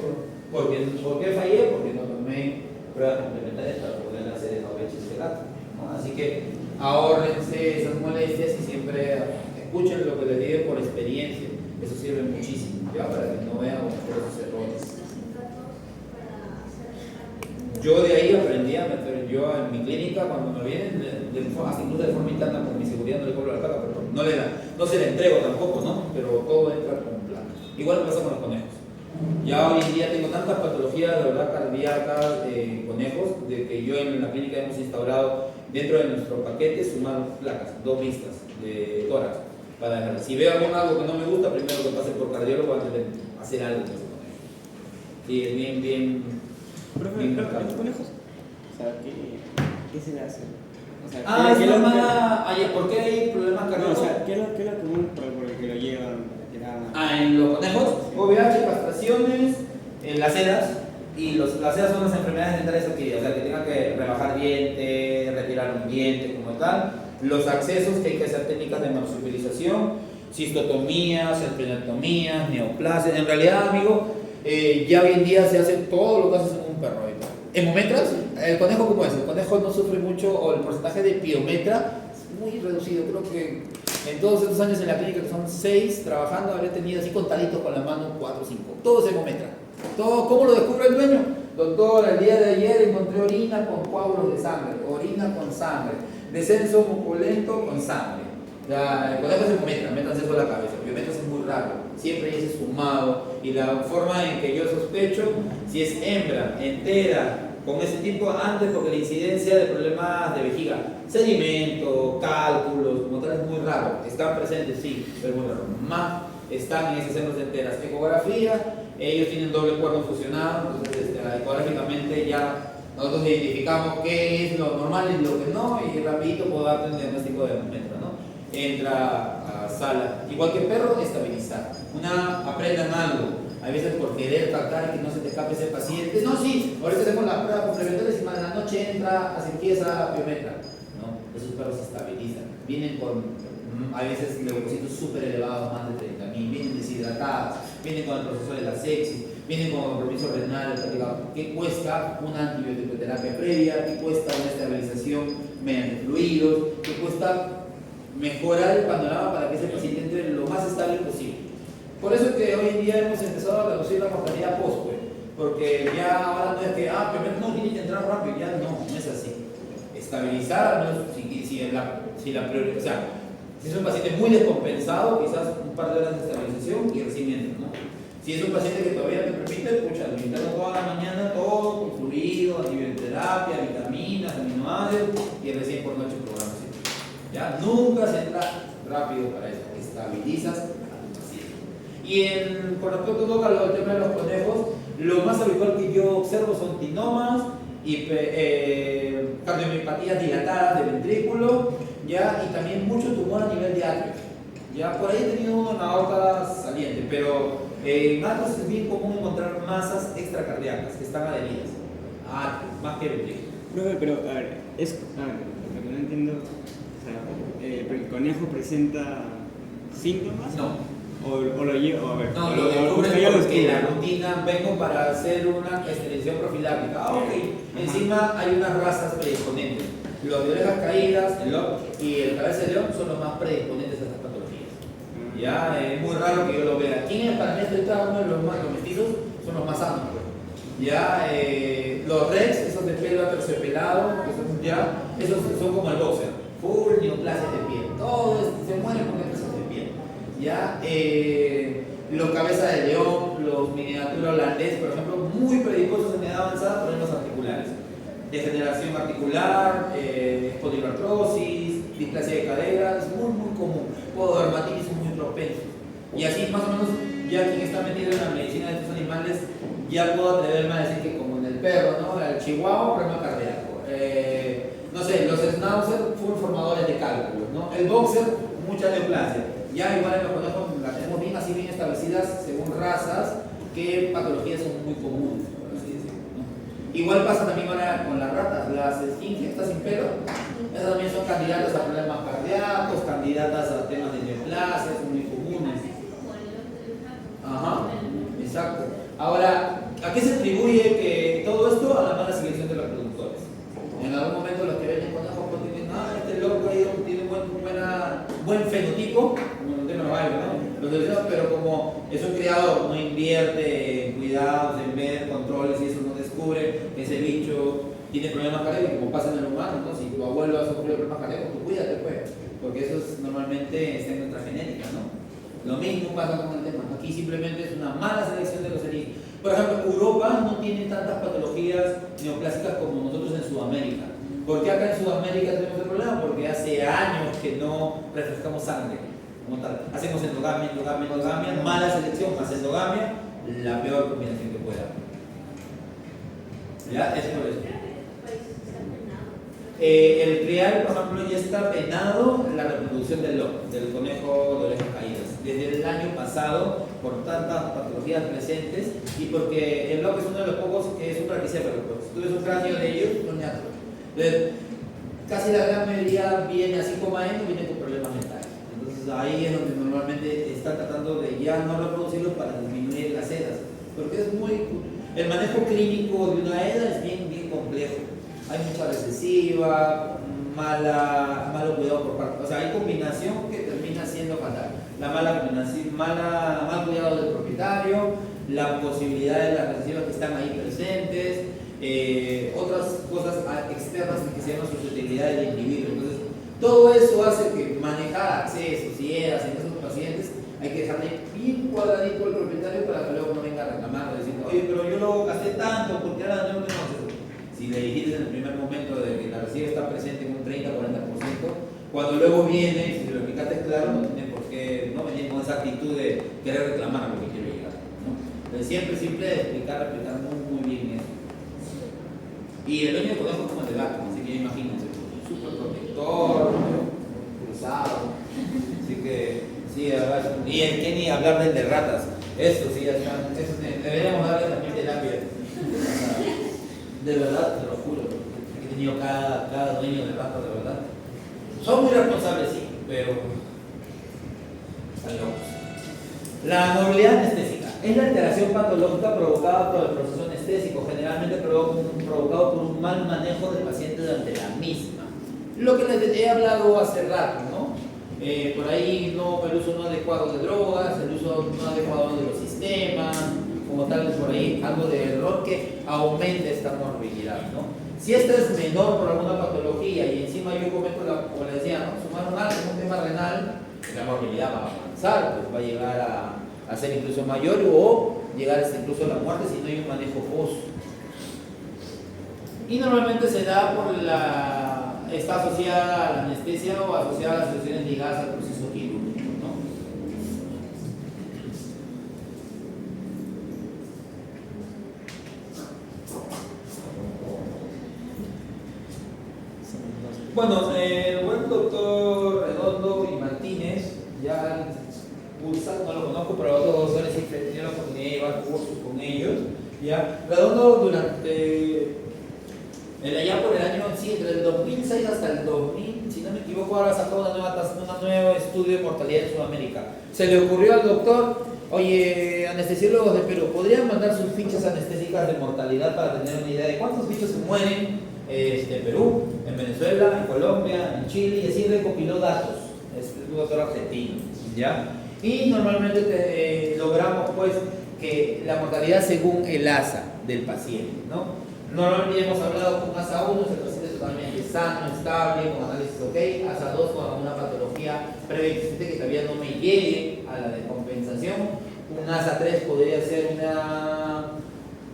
¿Por qué fallé? Porque no tomé pruebas complementarias para poder hacer esa OVH este gato, ¿no? Así que ahórrense esas molestias y siempre escuchen lo que les digo por experiencia. Eso sirve muchísimo, ¿ya? Para que no vean esos errores. Yo de ahí aprendí a meter, yo en mi clínica, cuando me vienen, hasta incluso de forma interna, por mi seguridad no le cobro la placa, pero no se la entrego tampoco, ¿no? Pero todo entra con placa. Igual me pasa con los conejos. Ya hoy en día tengo tantas patologías de verdad cardíacas de conejos, de que yo en la clínica hemos instaurado dentro de nuestro paquete sumar placas, 2 vistas de tórax. Para dejar. Si veo algo que no me gusta, primero que pase por cardiólogo antes de hacer algo con ese conejo. Sí, es bien. ¿Los conejos? O sea, ¿qué se le hace? O sea, ¿por qué hay problemas cardíacos? No, o sea, ¿qué es lo común por el que lo llevan? En los conejos, OVH, castraciones, las sedas, y las sedas son las enfermedades dentales adquiridas, o sea, que tengan que rebajar diente, retirar un diente como tal, los accesos, que hay que hacer técnicas de marsupilización, cistotomías, esplenectomías, neoplasias. En realidad, amigo, ya hoy en día se hace todo lo que haces en un perro. Hemometras, el conejo, ¿cómo es? El conejo no sufre mucho, o el porcentaje de piometra es muy reducido. Creo que en todos estos años en la clínica, que son 6 trabajando, habré tenido así contaditos con la mano 4 o 5. Todo es hemometra. Todo, ¿cómo lo descubre el dueño? Doctor, el día de ayer encontré orina con coágulos de sangre, orina con sangre, descenso muculento con sangre. El conejo es hemometra, métanse eso a la cabeza. Piometra es muy raro, siempre hay ese sumado. Y la forma en que yo sospecho, si es hembra, entera, con ese tipo antes, porque la incidencia de problemas de vejiga, sedimento, cálculos, como tal, es muy raro. Están presentes, sí, pero es muy raro. Más están en esas hembras enteras. Ecografía, ellos tienen doble cuerno fusionado, entonces ecográficamente ya nosotros identificamos qué es lo normal y lo que no, y rapidito puedo darte un diagnóstico de hemometra, ¿no? Entra a sala. Igual que perro, estabilizar. Aprendan algo. A veces por querer tratar que no se te escape ese paciente. No, sí, ahorita hacemos las pruebas complementarias y más en la noche entra, hace empieza biometra. No, esos perros se estabilizan. Vienen con, a veces, leucocitos súper elevados, más de 30.000. Vienen deshidratadas, vienen con el proceso de la sepsis, vienen con compromiso renal. ¿Qué cuesta una antibioticoterapia previa? ¿Qué cuesta una estabilización mediante fluidos? ¿Qué cuesta mejorar el panorama para que ese paciente entre lo más estable posible? Por eso es que hoy en día hemos empezado a reducir la mortalidad post, porque ya ahora no es que, primero no, tiene que entrar rápido, ya no es así. Estabilizar, ¿no? si la prioridad, o sea, si es un paciente muy descompensado, quizás un par de horas de estabilización y recién entra, ¿no? Si es un paciente que todavía te permite, alimentarlo toda la mañana, todo con fluido, antibioterapia, vitaminas, aminoácidos y recién por noche programación. Ya nunca se entra rápido para eso, estabilizas. Con respecto al tema de los conejos, lo más habitual que yo observo son tinomas, cardiomiopatías dilatadas de ventrículo, ¿ya? Y también mucho tumor a nivel de atrio. Ya por ahí he tenido una aorta saliente, pero en atros es bien común encontrar masas extracardíacas que están adheridas a atrio, más que ventrículo. Profe, pero a ver, lo que no entiendo, o sea, ¿el conejo presenta síntomas? No. O lo llevo, a ver. No, lo descubres porque la rutina vengo para hacer una esterilización profiláctica. Ah, ok. Encima hay unas razas predisponentes. Los de orejas caídas, el lobo y el cabeza de león son los más predisponentes a estas patologías. Ya, es muy raro que yo lo vea. Aquí en el Panamá está uno de los mestizos, son los más sanos. Pues. Ya, los rex, esos de pelo aterciopelado, esos son como el boxer. Full neoplasias de piel. Todos se mueren con neoplasias de piel. Ya, los cabezas de león, los miniatura holandés, por ejemplo, muy predispuestos en edad avanzada a problemas articulares. Degeneración articular, espondiliartrosis, displasia de cadera, es muy común. Pododermatitis son muy propensos. Y así más o menos, ya quien está metido en la medicina de estos animales, ya puedo atreverme a decir que como en el perro, ¿no? El chihuahua, problema cardíaco. No sé, los schnauzer, full formadores de cálculos, ¿no? El boxer, mucha neoplasia. Ya igual en los conejos la tenemos bien así bien establecidas según razas, qué patologías son muy comunes, por así decirlo, ¿no? Igual pasa también ahora con las ratas, las esfinges, estas sin pelo, esas también son candidatas a problemas cardíacos, candidatas a temas de neoplasia, son muy comunes. Ajá, exacto. Ahora, ¿a qué se atribuye que todo esto? A la mala selección de los productores. En algún momento los que ven el conejo pues dicen, este loco ahí tiene buen fenotipo, como no tengo ¿no? Pero como es un criador, no invierte en cuidados, en ver controles y eso no descubre que ese bicho tiene problemas cardíacos, como pasa en el humano, ¿no? Si tu abuelo ha sufrido problemas cardíacos, tú cuídate pues, porque eso normalmente está en nuestra genética, ¿no? Lo mismo pasa con el tema, aquí simplemente es una mala selección de los heridos. Por ejemplo, Europa no tiene tantas patologías neoplásicas como nosotros en Sudamérica. ¿Por qué acá en Sudamérica tenemos el problema? Porque hace años que no refrescamos sangre. Como tal. Hacemos endogamia, mala selección, más endogamia, la peor combinación que pueda. ¿Ya? Es por eso. El trial, por ejemplo, ya está penado la reproducción del conejo de orejas caídas. Desde el año pasado, por tantas patologías presentes y porque el lobo es uno de los pocos que es un braquicéfalo. Si tú ves un cráneo de ellos, no es otro. Entonces, casi la gran mayoría viene así como a él, viene con problemas mentales. Entonces ahí es donde normalmente están tratando de ya no reproducirlos para disminuir las edas. Porque es el manejo clínico de una EDA es bien complejo. Hay mucha recesiva, malo cuidado por parte. O sea, hay combinación que termina siendo fatal. La mala combinación, mal cuidado del propietario, la posibilidad de las recesivas que están ahí presentes, otras cosas externas que se llaman susceptibilidad del individuo. Entonces, todo eso hace que manejar accesos y EDAs en esos pacientes hay que dejarle bien cuadradito al propietario para que luego no venga a reclamar diciendo, oye, pero yo lo gasté tanto porque ahora no tengo acceso. Si le dijiste en el primer momento de que la resiva está presente en un 30-40%, cuando luego viene, si lo explicaste claro, no tiene por qué no venir con esa actitud de querer reclamar a lo que quiero llegar, ¿no? Entonces siempre explicar muy bien eso. Y el dueño de conejo es como el de gato, así que imagínense, súper protector, cruzado, así que sí, y el que ni hablar del de ratas, eso sí, ya está, eso deberíamos darle también terapia. De verdad, te lo juro, he tenido cada dueño de ratas, de verdad. Son muy responsables, sí, pero están locos. La movilidad anestésica es la alteración patológica provocada por el proceso anestésico, generalmente provocado por un mal manejo del paciente durante la misma. Lo que les he hablado hace rato, ¿no? Por ahí el uso no adecuado de drogas, el uso no adecuado de los sistemas, como tal, por ahí algo de error que aumente esta morbilidad, ¿no? Si esta es menor por alguna patología y encima yo cometo, como les decía, ¿no? Sumaron algo en un tema renal, la morbilidad va a avanzar, pues va a llegar a ser incluso mayor o llegar hasta incluso a la muerte si no hay un manejo post. Y normalmente se da está asociada a la anestesia o asociada a las situaciones ligadas al proceso quirúrgico, ¿no? Bueno, el buen doctor Redondo y Martínez, ya no lo conozco, pero otros doctores sí he tenido la oportunidad de llevar cursos con ellos. Ya, Redondo durante allá por el año, sí, entre el 2006 hasta el 2000, si no me equivoco, ahora sacó un nuevo estudio de mortalidad en Sudamérica. Se le ocurrió al doctor, oye, anestesiólogos de Perú, ¿podrían mandar sus fichas anestésicas de mortalidad para tener una idea de cuántos bichos se mueren en Perú, en Venezuela, en Colombia, en Chile? Y así recopiló datos. Es un doctor argentino, ¿ya? Y normalmente logramos pues que la mortalidad según el ASA del paciente, ¿no? Normalmente hemos hablado con ASA 1, el paciente totalmente sano, estable, con análisis ok, ASA 2 con alguna patología preexistente que todavía no me llegue a la descompensación. Un ASA 3 podría ser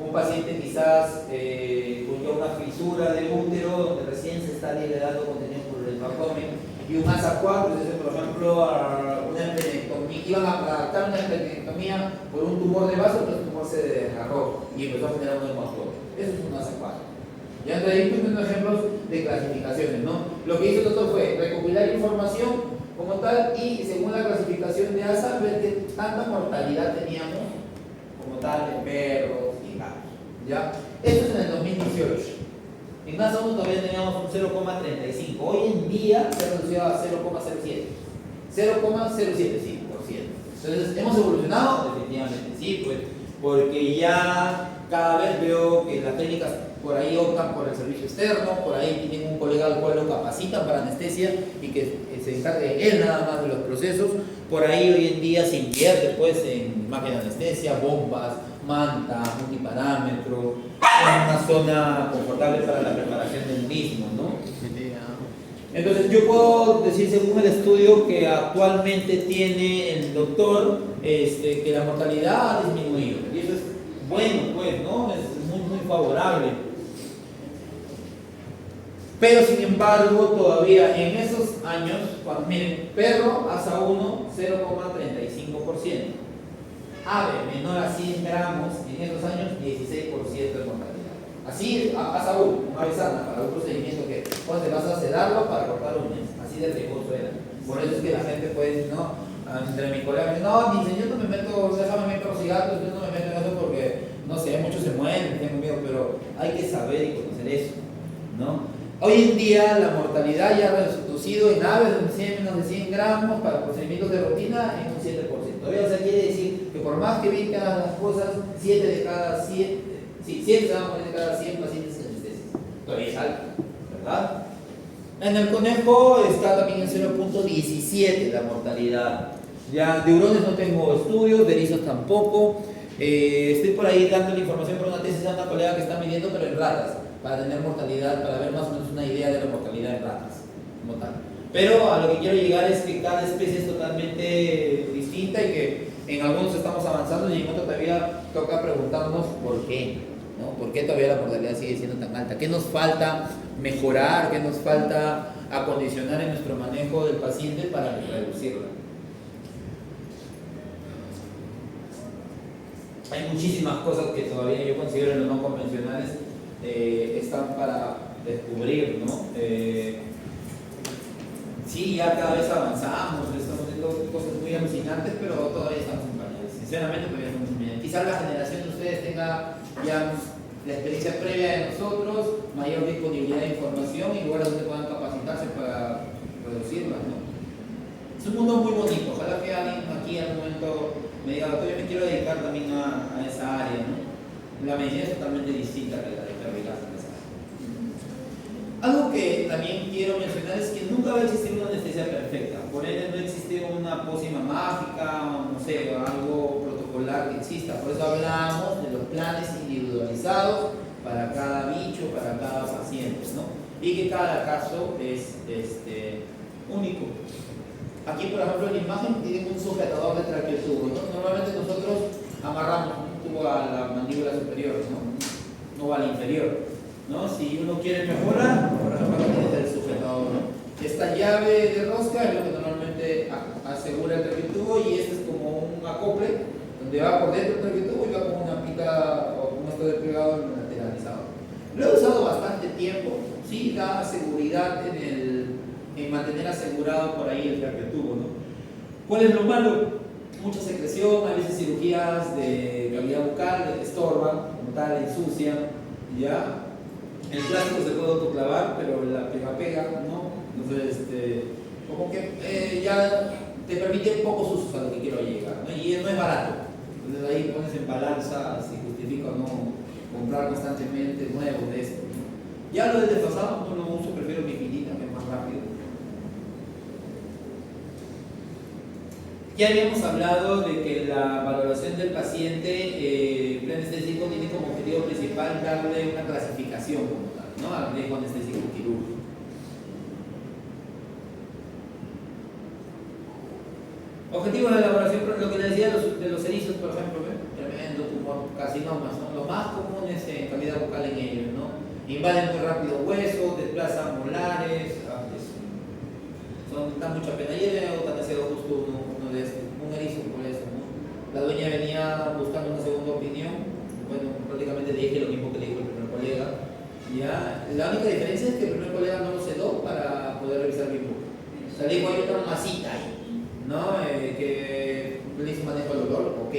un paciente quizás con ya una fisura del útero donde recién se está liberando contenido por el abdomen. Y un ASA 4, es decir, por ejemplo, una empenectomía, iban a adaptar una empenectomía por un tumor de vaso, pero el tumor se desgarró y empezó a generar un hematoma. Eso es un ASA 4. Ya entre ahí poniendo ejemplos de clasificaciones, ¿no? Lo que hizo el doctor fue recopilar información como tal y según la clasificación de ASA, ver qué tanta mortalidad teníamos como tal de perros y gatos. ¿Ya? Eso es en el 2018. En ASA 1 todavía teníamos un 0,35. Hoy en día se ha reducido a 0,07. 0,07, sí, por ciento. Entonces, ¿hemos evolucionado? Definitivamente sí, pues, porque ya cada vez veo que las técnicas por ahí optan por el servicio externo, por ahí tienen un colega al cual lo capacitan para anestesia y que se encargue él nada más de los procesos. Por ahí hoy en día se invierte pues en máquina de anestesia, bombas, manta, multiparámetro, en una zona confortable para la preparación del mismo, ¿no? Entonces yo puedo decir según el estudio que actualmente tiene el doctor que la mortalidad ha disminuido y eso es bueno pues, ¿no? Es muy favorable. Pero sin embargo todavía en esos años, miren, perro ASA 1 0,35%, ave menor a 100 gramos en esos años 16% de mortalidad. Así, ASA 1, una ave sana para un procedimiento que cuando te vas a sedarlo para cortar uñas, así de riesgoso era. Por eso es que la gente puede, ¿no? Entre mis colegas, no, ni señor, no me meto, déjame meter perros y gatos, yo no me meto en eso porque, no sé, muchos se mueren, tengo miedo, pero hay que saber y conocer eso, ¿no? Hoy en día la mortalidad ya ha reducido en aves de menos de 100 gramos para procedimientos de rutina en un 7%. Todavía, o sea, quiere decir que por más que bien que hagan las cosas, 7 de cada 100 se van a morir de cada 100 pacientes en anestesia. Todavía es alto, ¿verdad? En el conejo está también en 0,17 la mortalidad. Ya de hurones no tengo estudios, de erizos tampoco. Estoy por ahí dando la información por una tesis a una colega que está midiendo, pero en ratas, para tener mortalidad, para ver más o menos una idea de la mortalidad en ratas, como tal. Pero a lo que quiero llegar es que cada especie es totalmente distinta y que en algunos estamos avanzando y en otros todavía toca preguntarnos por qué, ¿no? ¿Por qué todavía la mortalidad sigue siendo tan alta? ¿Qué nos falta mejorar? ¿Qué nos falta acondicionar en nuestro manejo del paciente para reducirla? Hay muchísimas cosas que todavía yo considero en los no convencionales están para descubrir, ¿no? Sí, ya cada vez avanzamos, estamos haciendo cosas muy alucinantes, pero todavía estamos en pañales. Sinceramente, todavía estamos en pañales. Quizás la generación de ustedes tenga ya la experiencia previa de nosotros, mayor disponibilidad de información y lugares donde puedan capacitarse para reducirla, ¿no? Es un mundo muy bonito. Ojalá que alguien aquí al momento me diga, doctor, yo me quiero dedicar también a esa área, ¿no? La medicina es totalmente distinta que la de fabricar en esa área. Algo que también quiero mencionar es que nunca va a existir una anestesia perfecta. Por ende, no existe una pócima mágica, no sé, algo protocolar que exista. Por eso hablamos de los planes individualizados para cada bicho, para cada paciente, ¿no? Y que cada caso es único. Aquí, por ejemplo, en la imagen tienen un sujetador de traqueotubo, ¿no? Normalmente nosotros amarramos un tubo a la mandíbula superior, ¿no? No a la inferior, ¿no? Si uno quiere mejorar, por ejemplo, tiene el sujetador, ¿no? Esta llave de rosca es lo que normalmente asegura el traqueotubo y este es como un acople donde va por dentro del traqueotubo y va como una pita o como esto de pegado lateralizado. Lo he usado bastante tiempo, sí, da seguridad en el en mantener asegurado por ahí el traqueo tubo, ¿no? ¿Cuál es lo malo? Mucha secreción, a veces cirugías de cavidad bucal, estorban, como tal, ensucian, ¿ya? El plástico se puede autoclavar, pero la pega, ¿no? Entonces, como que ya te permite pocos usos a lo que quiero llegar, ¿no? Y no es barato. Entonces ahí pones en balanza si justifica o no comprar constantemente nuevos de esto, ¿no? Ya lo del desfasado no lo uso, prefiero mi filita, que es más rápido. Ya habíamos hablado de que la valoración del paciente preanestésico tiene como objetivo principal darle una clasificación como tal, ¿no? Al manejo anestésico quirúrgico. Objetivos de elaboración, lo que les decía de los erizos, por ejemplo, ¿ven? Tremendo tumor, carcinomas, ¿no? Lo más común es en cavidad bucal en ellos, ¿no? Invaden muy rápido huesos, desplazan molares, da mucha pena. Ayer me botaneado justo uno de estos, un erizo por eso, ¿no? La dueña venía buscando una segunda opinión, bueno, prácticamente le dije lo mismo que le dijo el primer colega. Ya, la única diferencia es que el primer colega no lo sedó para poder revisar mi boca. O sea, le dijo, hay una masita ahí, ¿no? Que le hizo manejo del olor, ok,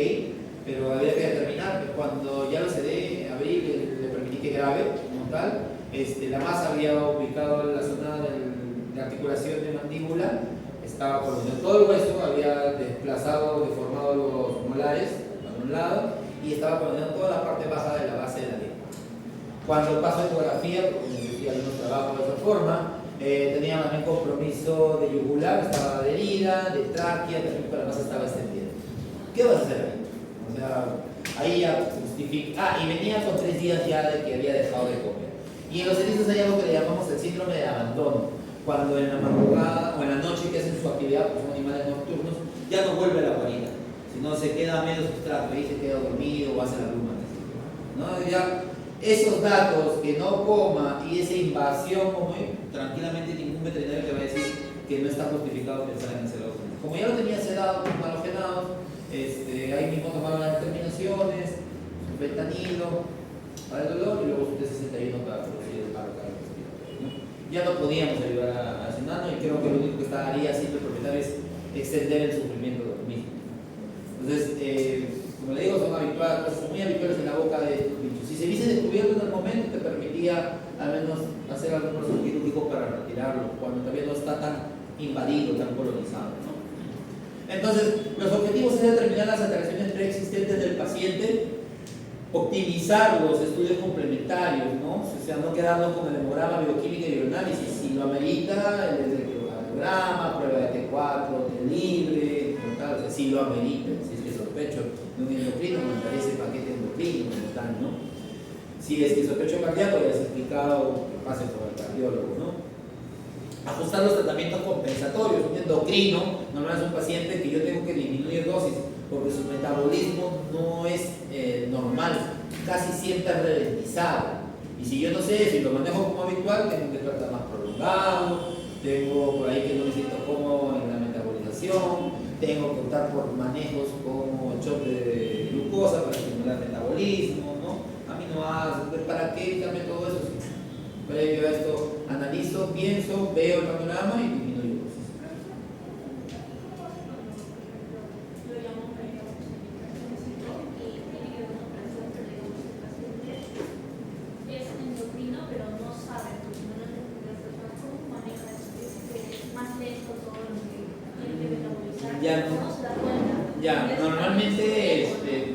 pero había que determinar que cuando ya lo sedé, abrí, le permití que grabe, como tal, la masa había ubicado en la zona de articulación de mandíbula, estaba por donde todo el hueso, había desplazado, deformado los molares a un lado y estaba poniendo toda la parte baja de la base de la lengua. Cuando paso ecografía, porque decía, yo no trabajo de esa forma, tenía también compromiso de yugular, estaba adherida, de tráquea, también la masa estaba extendida. ¿Qué vas a hacer ahí? O sea, ahí ya justifica. Y venía con 3 días ya de que había dejado de comer. Y en los erizos hay algo que le llamamos el síndrome de abandono. Cuando en la madrugada o en la noche que hacen su actividad, pues son animales nocturnos, ya no vuelve a la guarida, sino se queda a medio sustrato, ahí se queda dormido o hace la luna, ¿no? Ya esos datos, que no coma y esa invasión, como tranquilamente ningún veterinario te va a decir que no está justificado pensar en sedado. Como ya lo tenía sedado con halogenados, ahí mismo tomaron las determinaciones, su fentanilo para el dolor y luego su T61 para producir el paro cardiorrespiratorio, ¿no? Ya no podíamos ayudar a ese nano y creo que lo único que estaría haciendo el propietario es extender el sufrimiento de los mismos. Entonces, como le digo, son habituales, cosas muy habituales en la boca de estos bichos. Si se hubiese descubierto en el momento, te permitía al menos hacer algún proceso quirúrgico para retirarlo, cuando todavía no está tan invadido, tan colonizado, ¿no? Entonces, los objetivos es determinar las alteraciones preexistentes del paciente, optimizar los estudios complementarios, ¿no? O sea, no quedarnos con el hemograma, bioquímica y bioanálisis. Si lo amerita, el electrocardiograma, prueba de T4, T libre, tal, o sea, si lo amerita, si es que sospecho de un endocrino, me parece paquete endocrino, como tal, ¿no? Si es que sospecho cardíaco, ya es explicado que pase por el cardiólogo, ¿no? Ajustar los tratamientos compensatorios. Un endocrino normalmente es un paciente que yo tengo que disminuir dosis porque su metabolismo no es normal, casi siempre ralentizado. Y si yo no sé, si lo manejo como habitual, tengo que tratar más prolongado, tengo por ahí que no me siento cómodo en la metabolización, tengo que optar por manejos como el choque de glucosa para estimular el metabolismo, ¿no? Aminoácidos, ¿para qué darme todo eso? Previo a esto, analizo, pienso, veo el panorama y disminuyo dosis. Es endocrino, pero no sabe, porque no lo entiende cómo maneja eso, es más lento todo lo que tiene que metabolizar. Ya, ¿Cómo se da cuenta? ya, normalmente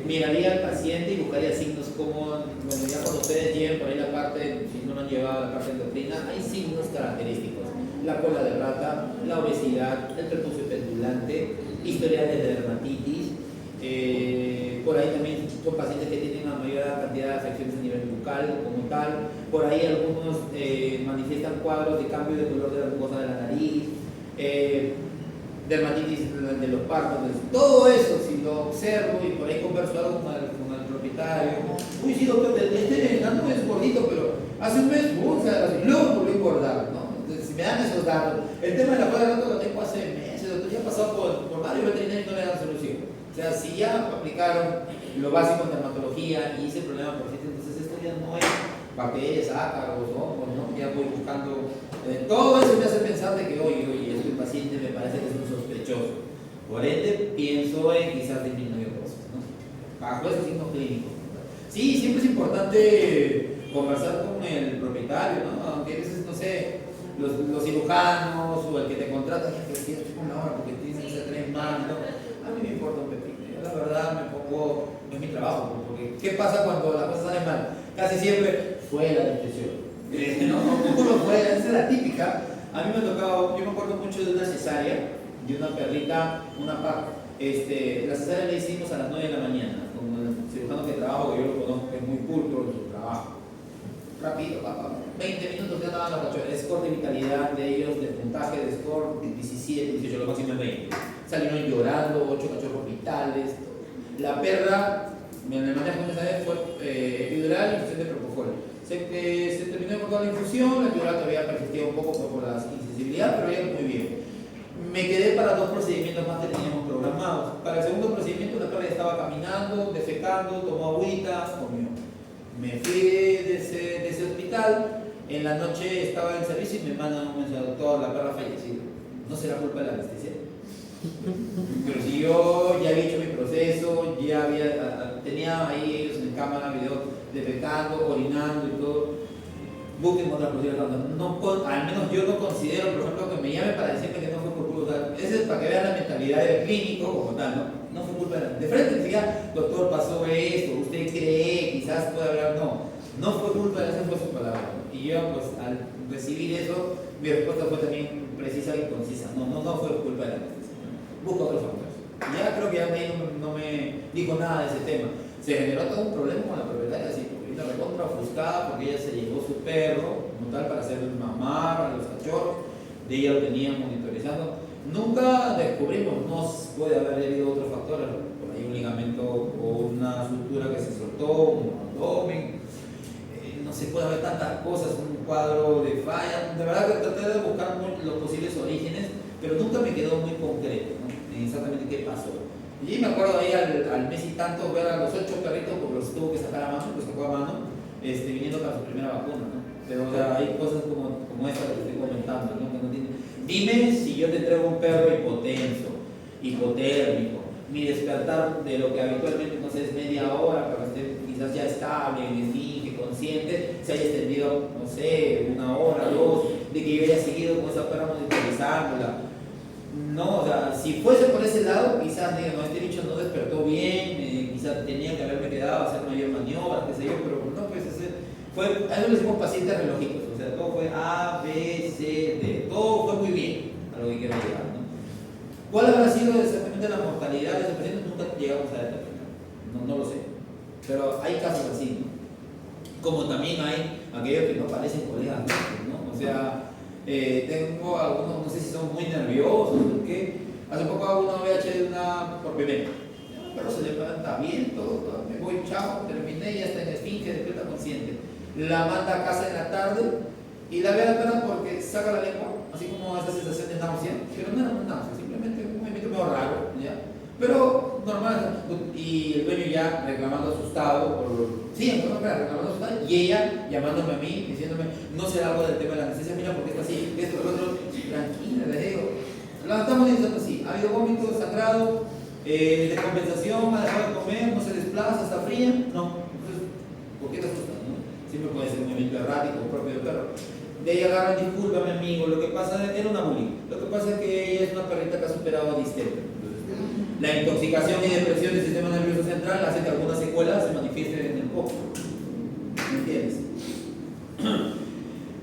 miraría al paciente y buscaría signos como, bueno, ya cuando ustedes lleven por ahí la parte, si no lo han llevado la parte endocrina, hay signos característicos. La cola de rata, la obesidad, el prepucio pendulante, historiales de dermatitis. Por ahí también son pacientes que tienen una mayor cantidad de afecciones a nivel bucal como tal. Por ahí algunos manifiestan cuadros de cambio de color de la mucosa de la nariz, dermatitis de los párpados. Todo eso, si lo observo y por ahí converso algo con el propietario, uy, sí, doctor, este enano es gordito, pero hace un mes, o sea, luego volvió a engordar, ¿no? Entonces, si me dan esos datos, el tema de la cola de rata lo tengo hace meses, doctor, ya ha pasado por varios veterinarios y no le dan solución. O sea, si ya aplicaron lo básico en dermatología y ese problema persiste, entonces esto ya no es papeles, ácaros, hongos, ¿no? Ya voy buscando Todo eso me hace pensar de que, oye, este paciente me parece que es un sospechoso. Por ende, pienso en quizás disminuir dosis, ¿no? Bajo ese signo clínico. Sí, siempre es importante conversar con el propietario, ¿no? Aunque a veces, no sé, los cirujanos o el que te contrata, que tienes una hora porque tienes que hacer 3 más, ¿no? A mí me importa un pepino. Yo la verdad me pongo, no es mi trabajo, porque ¿qué pasa cuando la cosa sale mal? Casi siempre fue la depresión. No, no fue, esa es la típica. A mí me ha tocado, yo me acuerdo mucho de una cesárea, de una perrita, la cesárea la hicimos a las 9 de la mañana, con el cirujano que trabajo, que yo lo conozco, que es muy culto en su trabajo. Rápido, 20 minutos ya estaban los cachorros. Score de vitalidad de ellos, de puntaje de score, 17, 18, lo máximo es 20. Salieron llorando, 8 cachorros vitales. La perra, en el manejo de esa vez fue epidural y infusión de propofol. Se terminó con toda la infusión, la epidural todavía persistía un poco por la insensibilidad, pero ya muy bien. Me quedé para 2 procedimientos más que teníamos programados. Para el segundo procedimiento la perra ya estaba caminando, defecando, tomó agüita, comió. Me fui de ese hospital, en la noche estaba en servicio y me mandan un mensaje, doctor, la perra fallecida. ¿No será culpa de la anestesia? Pero si yo ya había hecho mi proceso, ya tenía ahí ellos en cámara, video, defecando, orinando y todo, busquen otra posibilidad. Al menos yo no considero, por ejemplo, que me llame para decirme que no fue por culpa. Ese es para que vean la mentalidad del clínico como tal, ¿no? No fue culpa de frente, diga, doctor, pasó esto, usted cree, quizás puede hablar, no fue culpa de esa, fue su palabra. Y yo, pues, al recibir eso, mi respuesta fue también precisa y concisa. No fue culpa de la anestesia. Busca otros factores. Ya creo que ya no me dijo nada de ese tema. Se generó todo un problema con la propietaria, así, porque vino recontra ofuscada, porque ella se llevó su perro, como tal, para hacer mamar a los cachorros. De ella lo tenían monitorizando. Nunca descubrimos, no puede haber debido a otros factores, por ahí un ligamento o una sutura que se soltó, un abdomen, no se puede ver tantas cosas, un cuadro de falla. De verdad que traté de buscar los posibles orígenes, pero nunca me quedó muy concreto, ¿no? Exactamente qué pasó. Y me acuerdo ahí al mes y tanto ver a los 8 perritos, porque los tuvo que sacar a mano, los sacó a mano, viniendo para su primera vacuna, ¿no? Pero o sea, hay cosas como esta que estoy comentando, ¿no? Que no tiene. Dime si yo te traigo un perro hipotenso, hipotérmico, mi despertar de lo que habitualmente no sé, es media hora, pero esté quizás ya estable, en esfinge, consciente, se haya extendido, no sé, 1 hora, 2, de que yo haya seguido con esa perra monitorizándola. No, o sea, si fuese por ese lado, quizás diga, no, este bicho no despertó bien, quizás tenía que haberme quedado a hacer mayor maniobra, qué sé yo, pero no, pues a eso le decimos pacientes relógicos, o sea, todo fue A, B, C, D, todo fue muy bien a lo que quiero llegar, ¿no? ¿Cuál habrá sido exactamente la mortalidad de ese paciente? Nunca llegamos a determinar, no lo sé, pero hay casos así, ¿no? Como también hay aquellos que no parecen colegas nuestros, ¿no? O sea, tengo algunos, no sé si son muy nerviosos o qué. Hace poco hago una VH por bebé, pero se levanta bien, todo, me voy, chao, terminé, ya está en esfinge, despierta consciente. La manda a casa en la tarde y la ve a la perra porque saca la lengua, así como esa sensación de náusea, pero no era una náusea, simplemente un movimiento medio raro, ¿ya? Pero normal, y el dueño ya reclamando asustado, reclamando asustado, y ella llamándome a mí, diciéndome, no será algo del tema de la anestesia, mira porque está así, esto, lo otro, tranquila, le digo, la estamos diciendo así, ha habido vómito, sangrado, descompensación, ha dejado de comer, no se desplaza, está fría, no, entonces, ¿por qué te asustas, no? Siempre puede ser un movimiento errático propio del perro. De ella agarran, disculpa mi amigo, lo que pasa era una bullying, lo que pasa es que ella es una perrita que ha superado distemper. La intoxicación y depresión del sistema nervioso central hace que algunas secuelas se manifiesten en el coco. ¿Me entiendes?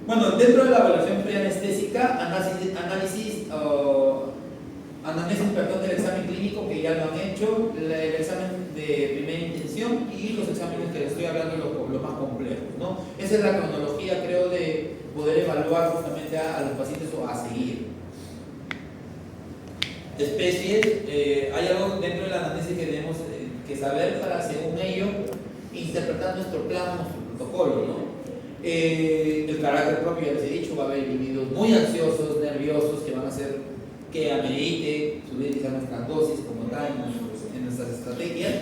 Bueno, dentro de la evaluación preanestésica, anamnesis del examen clínico que ya lo han hecho, el examen de primera intención y los exámenes que les estoy hablando los más complejos, ¿no? Esa es la cronología, creo, de poder evaluar justamente a los pacientes o a seguir. Especies, hay algo dentro de la anamnesis que tenemos que saber para, según ello, interpretar nuestro plan, nuestro protocolo, ¿no? El carácter propio, ya les he dicho, va a haber individuos muy ansiosos, nerviosos, que van a hacer que amerite subir quizás nuestras dosis como tal en nuestras estrategias.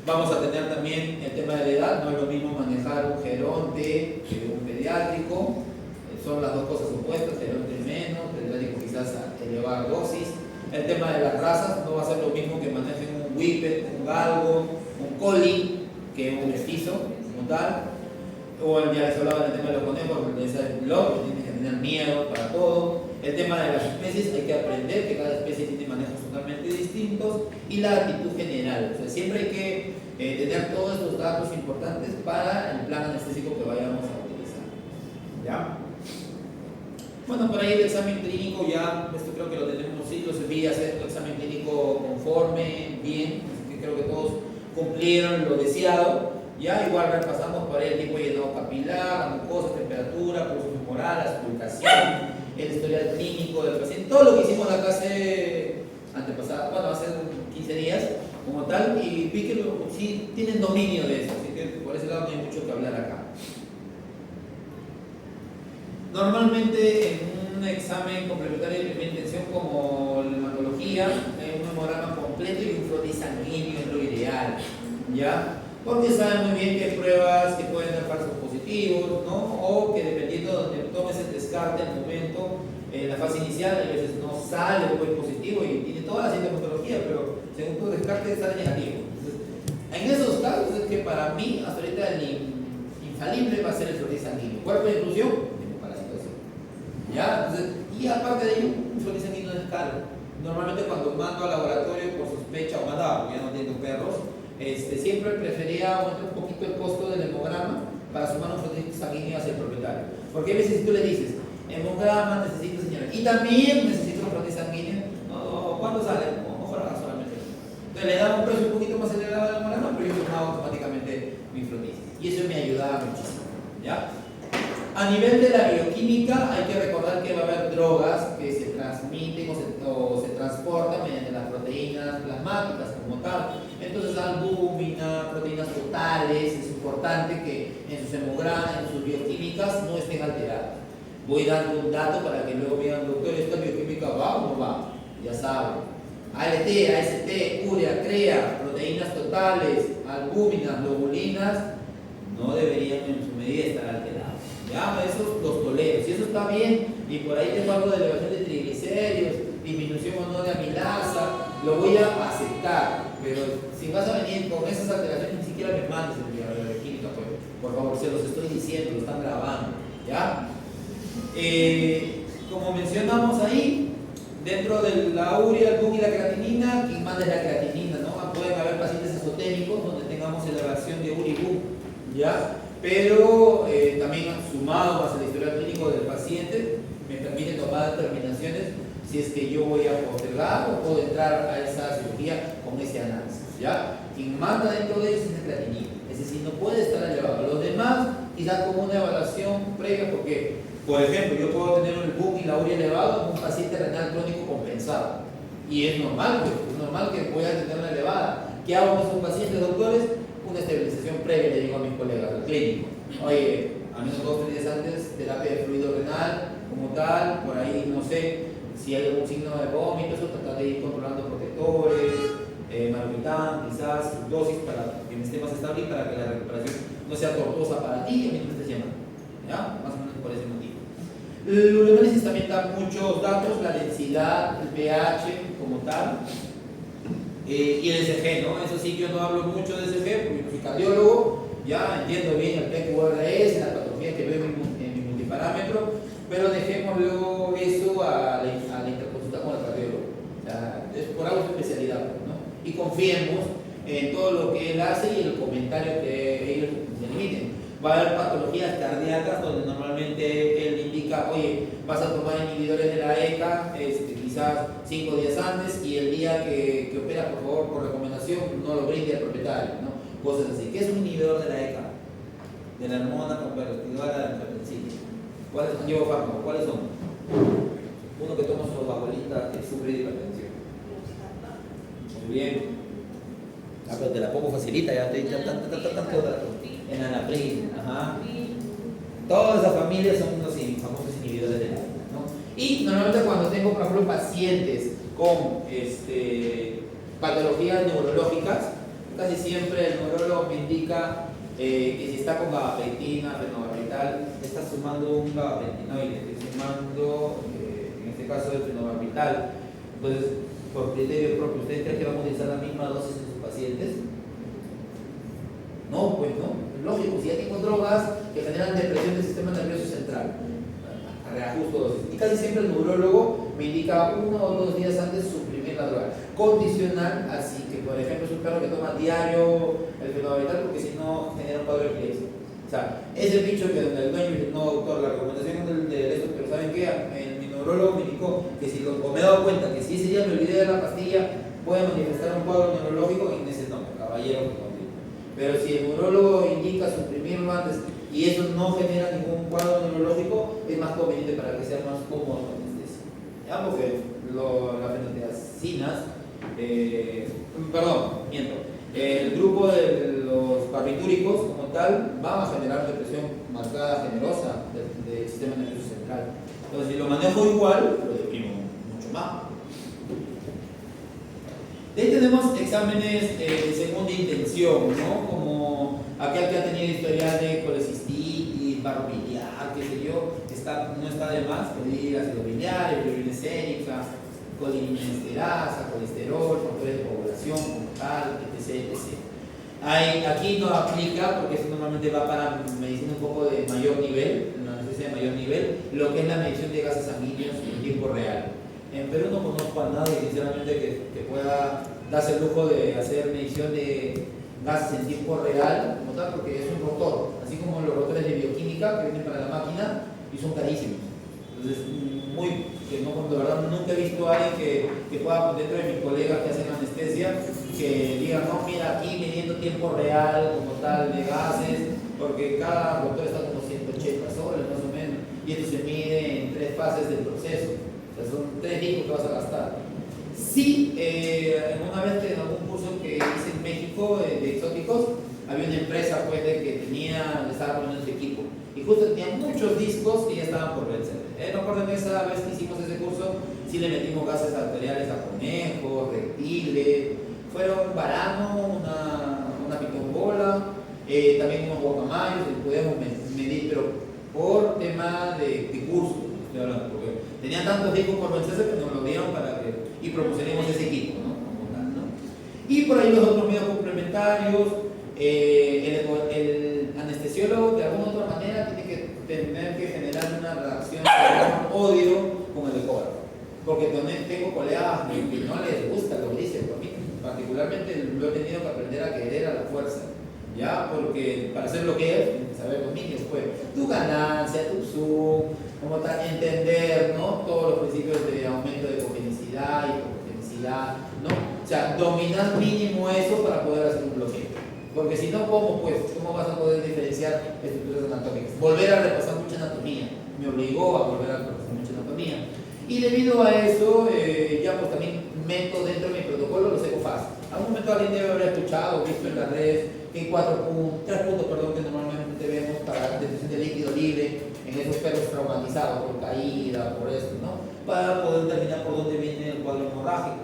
Vamos a tener también el tema de la edad, no es lo mismo manejar un geronte que un pediátrico, son las dos cosas opuestas, el otro menos, el médico quizás a elevar dosis. El tema de las razas no va a ser lo mismo que manejen un whippet, un galgo, un collie, que un mestizo como tal. O ya les hablaba del tema de los conejos, es el blog, que tiene que tener miedo para todo. El tema de las especies, hay que aprender que cada especie tiene manejos totalmente distintos. Y la actitud general, o sea, siempre hay que tener todos estos datos importantes para el plan anestésico que vayamos a utilizar. ¿Ya? Bueno, por ahí el examen clínico ya, esto creo que lo tenemos, sí, lo serví a hacer el examen clínico conforme, bien, así que creo que todos cumplieron lo deseado. Ya igual repasamos por ahí el tipo de llenado capilar, la mucosa, temperatura, pulso femoral, la auscultación, el historial clínico del paciente, todo lo que hicimos la clase antepasada, bueno, hace 15 días como tal, y vi que sí tienen dominio de eso, así que por ese lado no hay mucho que hablar acá. Normalmente en un examen complementario de primera intención como la hematología, un hemograma completo y un frotis sanguíneo es lo ideal, ¿ya? Porque saben muy bien que hay pruebas que pueden dar falsos positivos, ¿no? O que dependiendo de donde tomes el descarte al momento, en la fase inicial a veces no sale un buen positivo y tiene toda la sintomatología, pero según tu descarte sale negativo. Entonces, en esos casos es que para mí, hasta ahorita el infalible va a ser el frotis sanguíneo. Cuerpo de inclusión, para la situación. ¿Ya? Entonces, y aparte de ello, un frotis sanguíneo es caro. Normalmente cuando mando al laboratorio por sospecha o mandaba, porque ya no tengo perros, siempre prefería aumentar un poquito el costo del hemograma para sumar un frotis sanguíneo hacia el propietario. Porque a veces si tú le dices, hemograma necesito, señora, y también necesito un frotis sanguíneo, no, ¿cuánto sale? Mejor haga solamente. Entonces le daba un precio un poquito más elevado al hemograma, pero yo sumaba automáticamente mi frotis. Y eso me ayudaba muchísimo. ¿Ya? A nivel de la bioquímica, hay que recordar que va a haber drogas que se transmiten o se transportan mediante las proteínas plasmáticas como tal. Entonces, albúmina, proteínas totales, es importante que en sus hemogramas, en sus bioquímicas, no estén alteradas. Voy dando un dato para que luego vean, doctor, ¿esta bioquímica va o no va? Ya saben. ALT, AST, urea, CREA, proteínas totales, albúminas, globulinas, no deberían en su medida estar alteradas. Ya, esos los tolero. Si eso está bien, y por ahí tengo algo de elevación de triglicéridos, disminución o no de amilasa, lo voy a aceptar. Pero si vas a venir con esas alteraciones, ni siquiera me mandes el diario de química, pues, por favor, se los estoy diciendo, lo están grabando. ¿Ya? Como mencionamos ahí, dentro de la urea, el BUN y la creatinina, quien manda es la creatinina, ¿no? Pueden haber pacientes esotémicos donde tengamos elevación de urea y BUN, ¿ya? Pero también sumado más el historial clínico del paciente, me permite tomar determinaciones si es que yo voy a postergar o puedo entrar a esa cirugía con ese análisis, ¿ya? Quien manda dentro de ellos es la creatinina, es decir, no puede estar elevado. Los demás, quizás con una evaluación previa, porque, por ejemplo, yo puedo tener el BUN y la urea elevado en un paciente renal crónico compensado, y es normal, pues, es normal que pueda tenerla elevada. ¿Qué hago con esos pacientes, doctores? Una estabilización previa, le digo a mis colegas, al clínico. Oye, al menos 2 o 3 días antes, terapia de fluido renal, como tal, por ahí, no sé, si hay algún signo de vómito, eso tratar de ir controlando protectores, malgritán, quizás, dosis para que esté más estable y para que la recuperación no sea tortuosa para ti y a mí no te estés llamando. ¿Ya? Más o menos por ese motivo. El ureanálisis también da muchos datos, la densidad, el pH como tal. Y el ECG, ¿no? Eso sí, yo no hablo mucho de ECG porque yo soy cardiólogo, ya entiendo bien el PQRS, la patología que veo en mi multiparámetro, pero dejémoslo eso a la interconsulta con el cardiólogo. O sea, es por algo de especialidad, ¿no? Y confiemos en todo lo que él hace y el comentario que ellos delimiten. Va a haber patologías cardíacas donde normalmente él indica, oye, vas a tomar inhibidores de la ECA, quizás 5 días antes, y el día que opera, por favor, por recomendación, no lo brinde al propietario, ¿no? Cosas así. ¿Qué es un inhibidor de la ECA? De la hormona convertidora de la hipertensión. ¿Cuáles son? Llevo fármacos. ¿Cuáles son? Uno que toma su abuelita que sufre de hipertensión. Muy bien. Ah, pero te la pongo facilita, ya te en Anapril, ajá. Todas esas familias son unos famosos inhibidores de la ECA, ¿no? Y normalmente cuando tengo, por ejemplo, pacientes con patologías neurológicas, casi siempre el neurólogo me indica que si está con gabapentina, fenobarbital, orbital, está sumando un gabapentinoide, estoy sumando, en este caso, el fenobarbital. Entonces, por criterio propio, ¿ustedes creen que vamos a utilizar la misma dosis en sus pacientes? No, pues no. Lógico, si ya tengo drogas que generan depresión del sistema nervioso central, reajusto dosis. Y casi siempre el neurólogo me indica 1 o 2 días antes suprimir la droga. Condicional, así que, por ejemplo, es un perro que toma diario el fenobarbital porque si no genera un cuadro de epilepsia. O sea, ese bicho que el dueño dice, no, doctor, la recomendación de esto, pero ¿saben qué? Mi neurólogo me indicó que si o me he dado cuenta que si ese día me olvidé de la pastilla, puede manifestar un cuadro neurológico en ese nombre, caballero. Pero si el neurólogo indica suprimirlo antes y eso no genera ningún cuadro neurológico, es más conveniente para que sea más cómodo la anestesia. ¿Ya? Porque las fenotiazinas, miento, el grupo de los barbitúricos como tal van a generar depresión marcada, generosa del sistema nervioso central. Entonces, si lo manejo igual, lo deprimo mucho más. De ahí tenemos exámenes de segunda intención, ¿no? Como aquel que ha tenido historial de colecistitis, barro biliar, qué sé yo, no está de más pedir ácido biliar, bilirubina escénica, colinesterasa, colesterol, factores de población como tal, etc. Aquí no aplica porque eso normalmente va para medicina un poco de mayor nivel, una necesidad de mayor nivel, lo que es la medición de gases sanguíneos en tiempo real. En Perú no conozco a nadie, sinceramente, que pueda darse el lujo de hacer medición de gases en tiempo real, como tal, porque es un rotor, así como los rotores de bioquímica que vienen para la máquina y son carísimos. Entonces, de verdad, nunca he visto a alguien que pueda, dentro de mis colegas que hacen anestesia, que diga, no, mira, aquí midiendo tiempo real, como tal, de gases, porque cada rotor está como 180 soles, más o menos, y esto se mide en 3 fases del proceso. O sea, son 3 discos que vas a gastar. Sí, una vez que en algún curso que hice en México de exóticos, había una empresa pues, estaba poniendo este equipo. Y justo tenía muchos discos que ya estaban por vencer. Me acuerdo que esa vez que hicimos ese curso, sí le metimos gases arteriales a conejos, reptiles, fueron varano, una pitombola, también unos guacamayos, y podíamos medir, pero por tema de curso, estoy hablando, porque tenían tantos discos por vencerse que nos lo dieron para que, y propusimos ese equipo, ¿no? Como tal, ¿no? Y por ahí los otros medios complementarios, el anestesiólogo de alguna otra manera tiene que tener que generar una reacción de odio con el ecógrafo, porque tengo colegas que no les gusta lo que dicen, por mí particularmente lo he tenido que aprender a querer a la fuerza, ¿ya? Porque para hacer lo que es, tienes que saber dominios, pues, tu ganancia, tu zoom, como tal, entender, ¿no? Todos los principios de aumento de cogenicidad y cogenicidad, ¿no? O sea, dominar mínimo eso para poder hacer un bloqueo. Porque si no, ¿cómo vas a poder diferenciar estructuras anatómicas? Volver a repasar mucha anatomía. Me obligó a volver a repasar mucha anatomía. Y debido a eso, ya pues también meto dentro de mi protocolo los ecofast. Algún momento alguien debe haber escuchado, visto en las redes, que hay 3 puntos que normalmente vemos para detección de líquido libre en esos perros traumatizados por caída, por esto, ¿no? Para poder determinar por dónde viene el cuadro hemorrágico.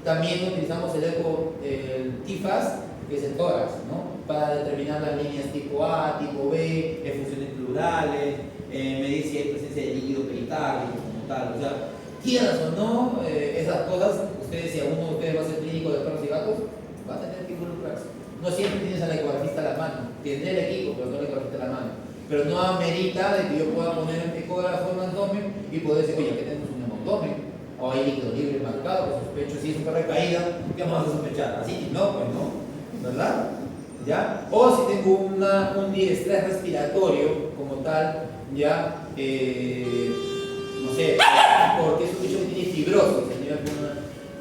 También utilizamos el TIFAS, que es el tórax, ¿no? Para determinar las líneas tipo A, tipo B, funciones plurales, medir si hay presencia de líquido pericárdico, como tal. O sea, quieras o no, esas cosas, si alguno de ustedes va a ser clínico de perros y gatos, va a tener que involucrarse. No siempre tienes al ecografista a la mano, tienes el equipo, pero no el ecografista a la mano. Pero no amerita de que yo pueda poner un ecógrafo en un abdomen y poder decir, oye, aquí tenemos un hematomen, o hay líquido libre marcado, que sospecho, si es un perro de caída, ¿qué vamos a sospechar? Así, no, pues no. ¿Verdad? ¿Ya? O si tengo un estrés respiratorio como tal, ya, no sé, porque es un bicho que tiene fibrosis,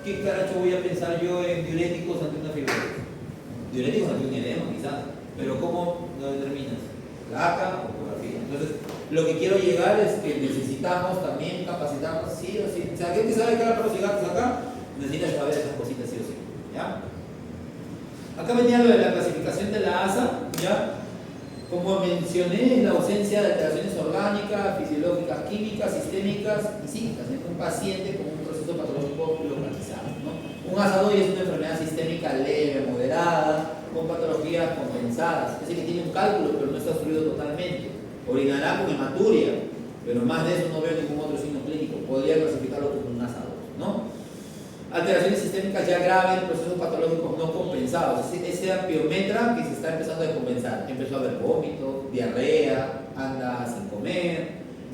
¿qué carajo voy a pensar yo en diuréticos ante una fibrosis? Diuréticos ante un edema, quizás, pero ¿cómo lo determinas? ¿Placa o ecografía? Entonces, lo que quiero llegar es que necesitamos también capacitarnos, sí o sí. O sea, ¿alguien que sabe que era gatos acá? Necesita saber esas cositas, sí o sí. ¿Ya? Acá venía lo de la clasificación de la ASA, ¿ya? Como mencioné, la ausencia de alteraciones orgánicas, fisiológicas, químicas, sistémicas y psíquicas en un paciente con un proceso patológico localizado, ¿no? Un ASA-2 es una enfermedad sistémica leve, moderada, con patologías compensadas, es decir, que tiene un cálculo, pero no está obstruido totalmente, Orinará con hematuria, pero más de eso no veo ningún otro signo clínico. Podría clasificarlo como un asa 2, ¿no? Alteraciones sistémicas ya graves, procesos patológicos no compensados. Ese piometra que se está empezando a descompensar. Empezó a haber vómito, diarrea, anda sin comer,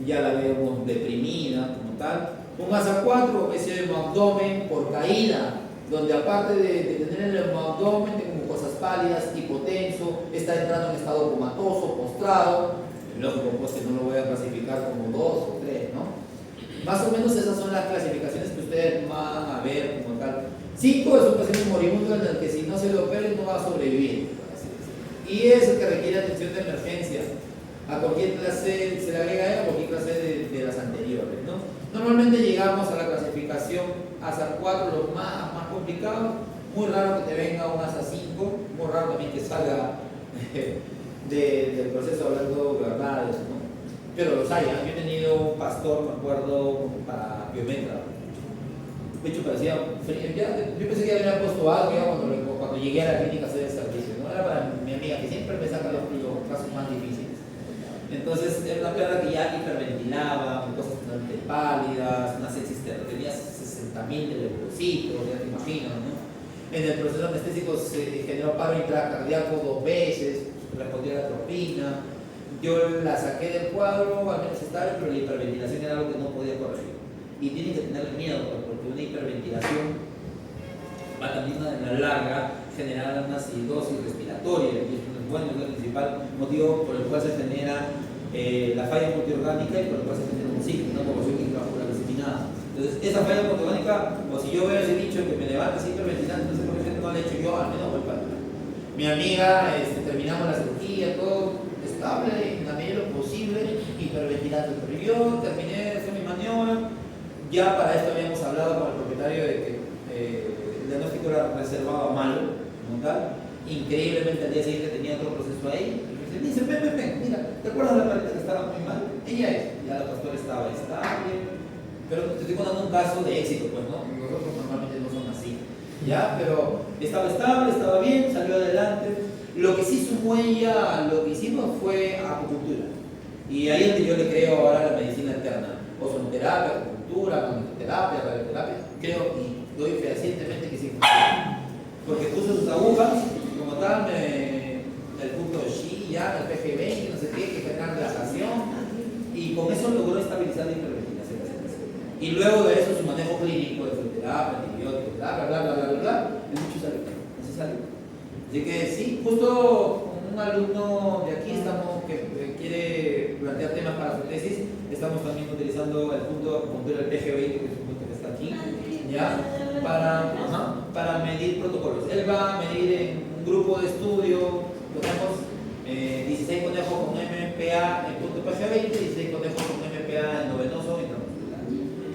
ya la vemos deprimida como tal. Un asa 4 es el abdomen por caída, donde aparte de tener el abdomen, tengo mucosas pálidas, hipotenso, está entrando en estado comatoso, postrado. Lógico, pues que no lo voy a clasificar como 2 o 3, ¿no? Más o menos esas son las clasificaciones que ustedes van a ver como tal. 5 es un paciente moribundo en el que si no se lo operen no va a sobrevivir. Y es el que requiere atención de emergencia. A cualquier clase se le agrega a cualquier clase de las anteriores, ¿no? Normalmente llegamos a la clasificación ASA 4, los más complicados. Muy raro que te venga un ASA 5, muy raro también que salga del proceso hablando verdades, ¿no? Pero los hay, ¿eh? Yo he tenido un pastor, me acuerdo, para biometra. De hecho, parecía, yo pensé que ya había puesto algo ya cuando llegué a la clínica a hacer el servicio, ¿no? Era para mi amiga que siempre me saca los casos más difíciles. Entonces, era una perra que ya hiperventilaba, con cosas totalmente pálidas, una sepsis que tenía 60.000 de leucocitos, ya te imaginas, ¿no? En el proceso anestésico se generó paro intracardíaco 2 veces, respondió a la atropina. Yo la saqué del cuadro, al menos estable, pero la hiperventilación era algo que no podía corregir. Y tienen que tener miedo, porque una hiperventilación va también a la larga generar una acidosis respiratoria, y es el principal motivo por el cual se genera la falla multiorgánica y por el cual se genera un ciclo, una población intravascular diseminada. Entonces, esa falla multiorgánica, o si yo veo ese bicho que me levanta así hiperventilando, entonces por ejemplo no lo he hecho yo, al menos voy para atrás. Mi amiga, terminamos la cirugía, todo estable, en la medida de lo posible, hiperventilando. Pero yo terminé de hacer mi maniobra. Ya para esto habíamos hablado con el propietario de que el diagnóstico era reservado malo, como tal. Increíblemente al día siguiente tenía otro proceso ahí. Y me dice, ven, mira, ¿te acuerdas de la paleta que estaba muy mal? Ella es, ya la pastora estaba estable. Pero te estoy contando un caso de éxito, pues, ¿no? Nosotros normalmente no son así. Ya, pero estaba estable, estaba bien, salió adelante. Lo que sí sumó ella, lo que hicimos fue acupuntura. Y ahí es donde yo le creo ahora a la medicina alterna. Ozonoterapia, acupuntura, magnetoterapia, radioterapia. Creo y doy fehacientemente que sí funciona. Porque puso sus agujas, como tal, el punto de Xi, ya, el PG20, no sé qué, que genera relajación. Y con eso logró estabilizar la hiperventilación. Y luego de eso su manejo clínico de fisioterapia, antibióticos, bla, el bicho salió, así salió. Así que sí, justo con un alumno de aquí estamos que quiere plantear temas para su tesis, estamos también utilizando el punto de acupuntura del PG20, que es un punto que está aquí, ¿ya? Para medir protocolos. Él va a medir en un grupo de estudio, tenemos 16 conejos con MPA en punto PG20, 16 conejos con MPA en novenoso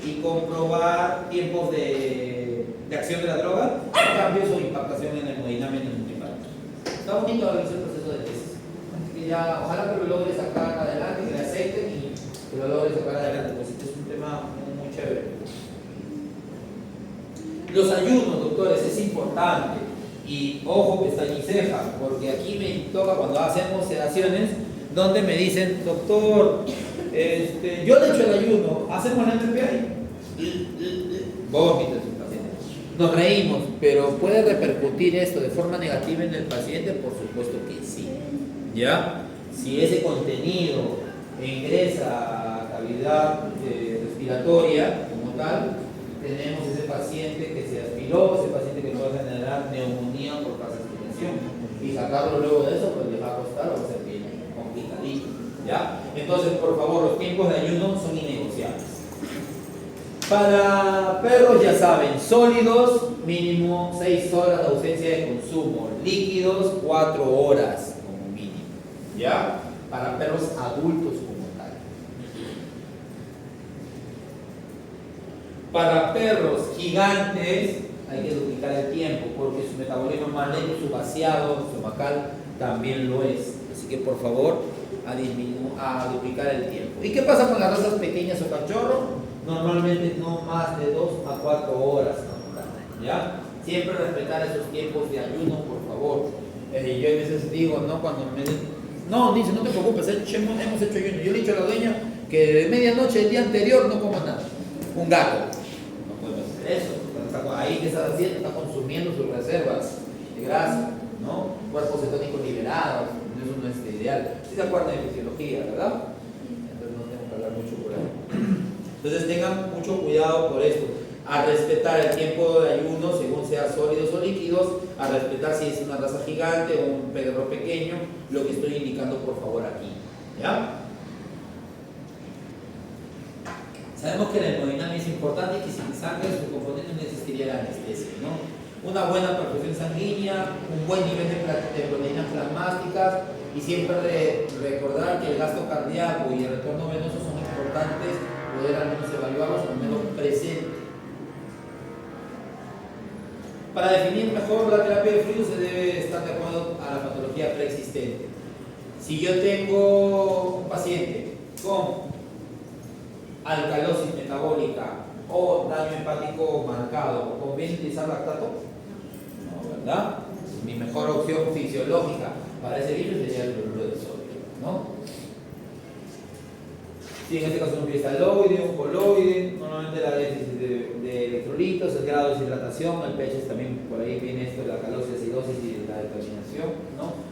y comprobar tiempos de acción de la droga, cambios o impactación en el hemodinamia en el multiparametro. Está bonito realizar el proceso de tesis. Así que ya, ojalá que lo logre sacar adelante, que le acepten y que lo logre sacar adelante, pues este es un tema muy chévere. Los ayunos, doctores, es importante. Y ojo que está en mi ceja, porque aquí me toca cuando hacemos sedaciones, donde me dicen, doctor, yo le echo el ayuno, hacemos la MPA y vómito en su paciente. Nos reímos, pero ¿puede repercutir esto de forma negativa en el paciente? Por supuesto que sí. ¿Ya? Si ese contenido ingresa a cavidad respiratoria como tal, tenemos ese paciente que se aspiró, ese paciente que puede generar neumonía por calcificación. Y sacarlo luego de eso, pues le va a costar, va a ser bien complicadito. ¿Ya? Entonces, por favor, los tiempos de ayuno son innegociables. Para perros, ya saben, sólidos, mínimo 6 horas de ausencia de consumo. Líquidos, 4 horas como mínimo. ¿Ya? Para perros adultos como tal. Para perros gigantes, hay que duplicar el tiempo, porque su metabolismo es más lento, su vaciado estomacal también lo es. Así que, por favor, a duplicar el tiempo. ¿Y qué pasa con las razas pequeñas o cachorros? Normalmente no más de 2 a 4 horas, ¿ya? Siempre respetar esos tiempos de ayuno, por favor. Yo a veces digo, ¿no? Cuando me dicen, No, dice, no te preocupes, hemos hecho ayuno. Yo le he dicho a la dueña que de medianoche el día anterior no coma nada. Un gato. No podemos hacer eso. Ahí que está haciendo, está consumiendo sus reservas de grasa, ¿no? Cuerpos cetónicos liberados. Eso no es ideal. ¿Sí se acuerdan de fisiología, verdad? Entonces no tengo que hablar mucho por ahí. Entonces tengan mucho cuidado por esto. A respetar el tiempo de ayuno según sea sólidos o líquidos, a respetar si es una raza gigante o un perro pequeño, lo que estoy indicando por favor aquí. ¿Ya? Sabemos que la hemodinamia es importante y que sin sangre su componente no existiría la anestesia, ¿no? Una buena perfusión sanguínea, un buen nivel de proteínas plasmáticas y siempre recordar que el gasto cardíaco y el retorno venoso son importantes, poder al menos evaluarlos al menos presente. Para definir mejor la terapia de fluidos se debe estar de acuerdo a la patología preexistente. Si yo tengo un paciente con alcalosis metabólica o daño hepático marcado, ¿conviene utilizar lactato? No, ¿verdad? Mi mejor opción fisiológica para ese virus sería el cloruro de sodio, ¿no? Si en este caso un cristaloide, un coloide, normalmente la déficit de electrolitos, el grado de deshidratación, el pH también, por ahí viene esto de la calosis, acidosis y la determinación, ¿no?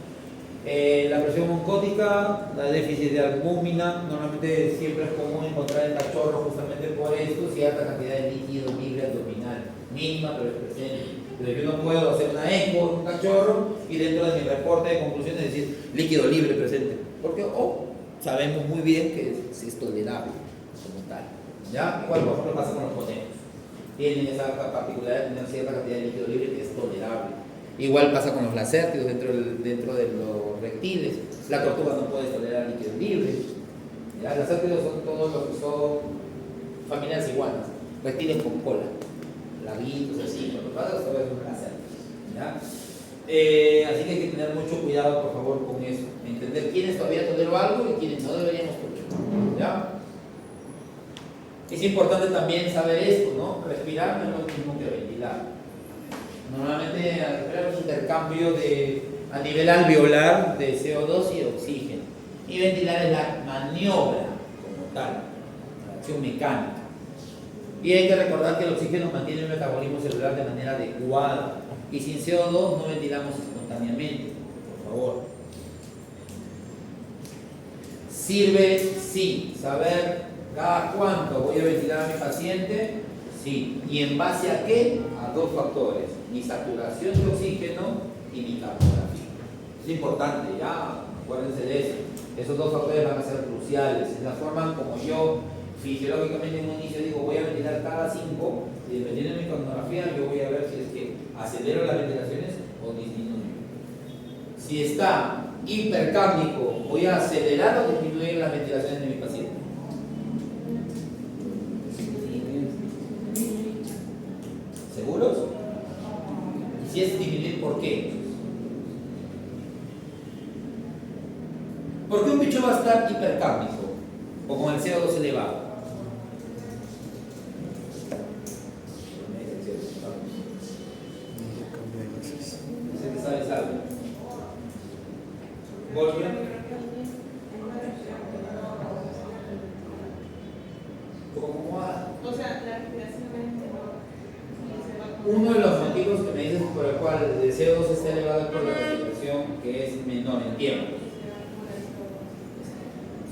La presión oncótica, la déficit de albúmina, normalmente siempre es común encontrar en cachorro justamente por esto, cierta cantidad de líquido libre abdominal, mínima pero es presente. Pero yo no puedo hacer una eco en un cachorro y dentro de mi reporte de conclusiones decir líquido libre presente, porque sabemos muy bien que es tolerable como tal. ¿Ya? Igual por ejemplo pasa con los conejos. Tienen esa particularidad de tener cierta cantidad de líquido libre que es tolerable. Igual pasa con los lacértidos dentro de los reptiles. La tortuga no puede tolerar líquido libre. ¿Ya? Los lacértidos son todos los que son familias iguanas, reptiles con cola, labitos así, cuando pasa los son lacértidos. ¿Ya? Así que hay que tener mucho cuidado, por favor, con eso. Entender quiénes todavía toleran algo y quiénes no deberíamos tolerar. ¿Ya? Es importante también saber esto, ¿no? Respirar no es lo mismo que ventilar. Normalmente al respirar un intercambio a nivel alveolar de CO2 y de oxígeno. Y ventilar es la maniobra como tal, la acción mecánica. Y hay que recordar que el oxígeno mantiene el metabolismo celular de manera adecuada. Y sin CO2 no ventilamos espontáneamente, por favor. ¿Sirve? Sí. ¿Saber cada cuánto voy a ventilar a mi paciente? Sí. ¿Y en base a qué? A dos factores. Mi saturación de oxígeno y mi capnografía. Es importante, ya, acuérdense de eso. Esos dos factores van a ser cruciales. Es la forma como yo fisiológicamente en un inicio digo voy a ventilar cada 5 y dependiendo de mi capnografía yo voy a ver si es que acelero las ventilaciones o disminuyo. Si está hipercárnico, voy a acelerar o disminuir las ventilaciones de mi paciente. ¿Seguros? Y si es disminuir, ¿por qué? ¿Por qué un bicho va a estar hipercárnico o con el CO2 elevado? ¿Se sabe algo? ¿Volvieron? O sea, la respiración uno de los motivos que me dices por el cual el CO2 está elevado es por la respiración que es menor en tiempo.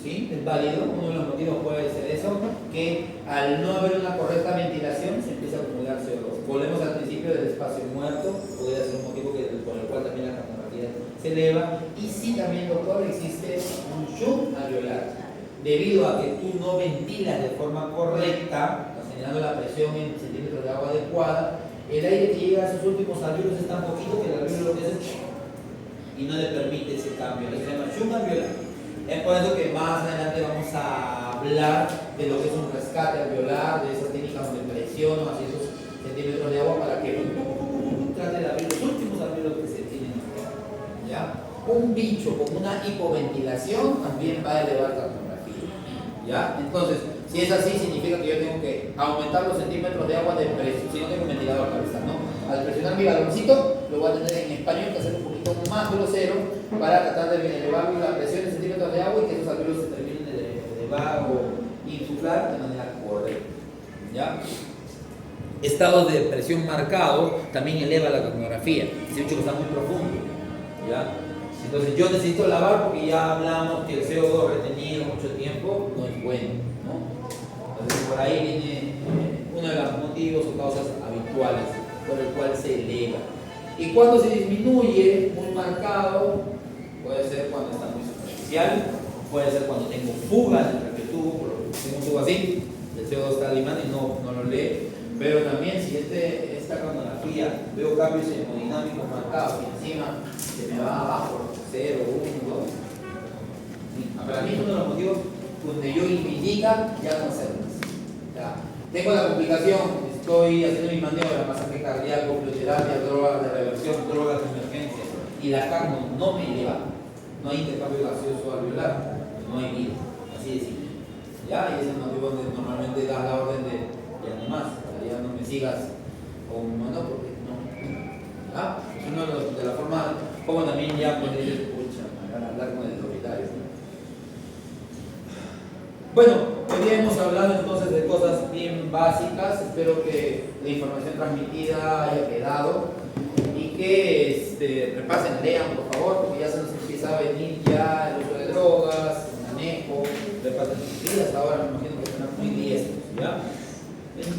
¿Sí? Es válido. Uno de los motivos puede ser eso, que al no haber una correcta ventilación se empieza a acumular CO2. Volvemos al principio del espacio muerto, podría ser un motivo por el cual también la capnografía se eleva. Y sí, también, doctor, existe un shock alveolar. Debido a que tú no ventilas de forma correcta, generando la presión en centímetros de agua adecuada, el aire que llega a esos últimos alvéolos es tan poquito que el alvéolo lo que hace y no le permite ese cambio. Se llama shock alveolar. Es por eso que más adelante vamos a hablar de lo que es un rescate alveolar, de esas técnicas donde presiono hacia esos centímetros de agua para que trate de abrir los últimos alvéolos que se tienen. ¿Ya? Un bicho con una hipoventilación también va a elevar la capnografía. ¿Ya? Entonces, si es así, significa que yo tengo que aumentar los centímetros de agua de presión, si no tengo un ventilador, ¿no? Al presionar mi baloncito lo voy a tener en español, que hacer un poquito más grosero para tratar de elevar la presión en centímetros de agua y que esos alvéolos se terminen de elevar o insuflar de manera correcta. ¿Ya? Estados de presión marcado también eleva la capnografía. Ese hecho que está muy profundo. ¿Ya? Entonces yo necesito lavar porque ya hablamos que el CO2 retenido mucho tiempo no es bueno, ¿no? Entonces por ahí viene uno de los motivos o causas habituales por el cual se eleva. Y cuando se disminuye muy marcado, puede ser cuando está muy superficial, puede ser cuando tengo fuga en el traqueotubo, tengo un tubo así, el CO2 está limando y no lo lee. Pero también si esta capnografía veo cambios hemodinámicos marcados y encima se me va abajo, 0, 1, 2. Para mí uno de los motivos donde yo indica ya no hacer más. Ya. Tengo la complicación, estoy haciendo mi maniobra, masaje cardíaco, crioterapia, drogas de reversión, drogas de emergencia, y la carno no me eleva, no hay intercambio gaseoso alveolar, no hay vida, así de simple. ¿Ya? Y ese es el motivo donde normalmente das la orden de ya no más, ya no me sigas con mano porque no. ¿Ya? Es una de las formas como también ya puedes decir, pucha, me van a hablar con el propietario. Bueno, hoy día hemos hablado entonces de cosas bien básicas, espero que la información transmitida haya quedado y que repasen, lean por favor, porque ya se nos empieza a venir ya el uso de drogas, el manejo, repasen sus vidas, hasta ahora me imagino que están muy diestros, ¿ya? Entonces,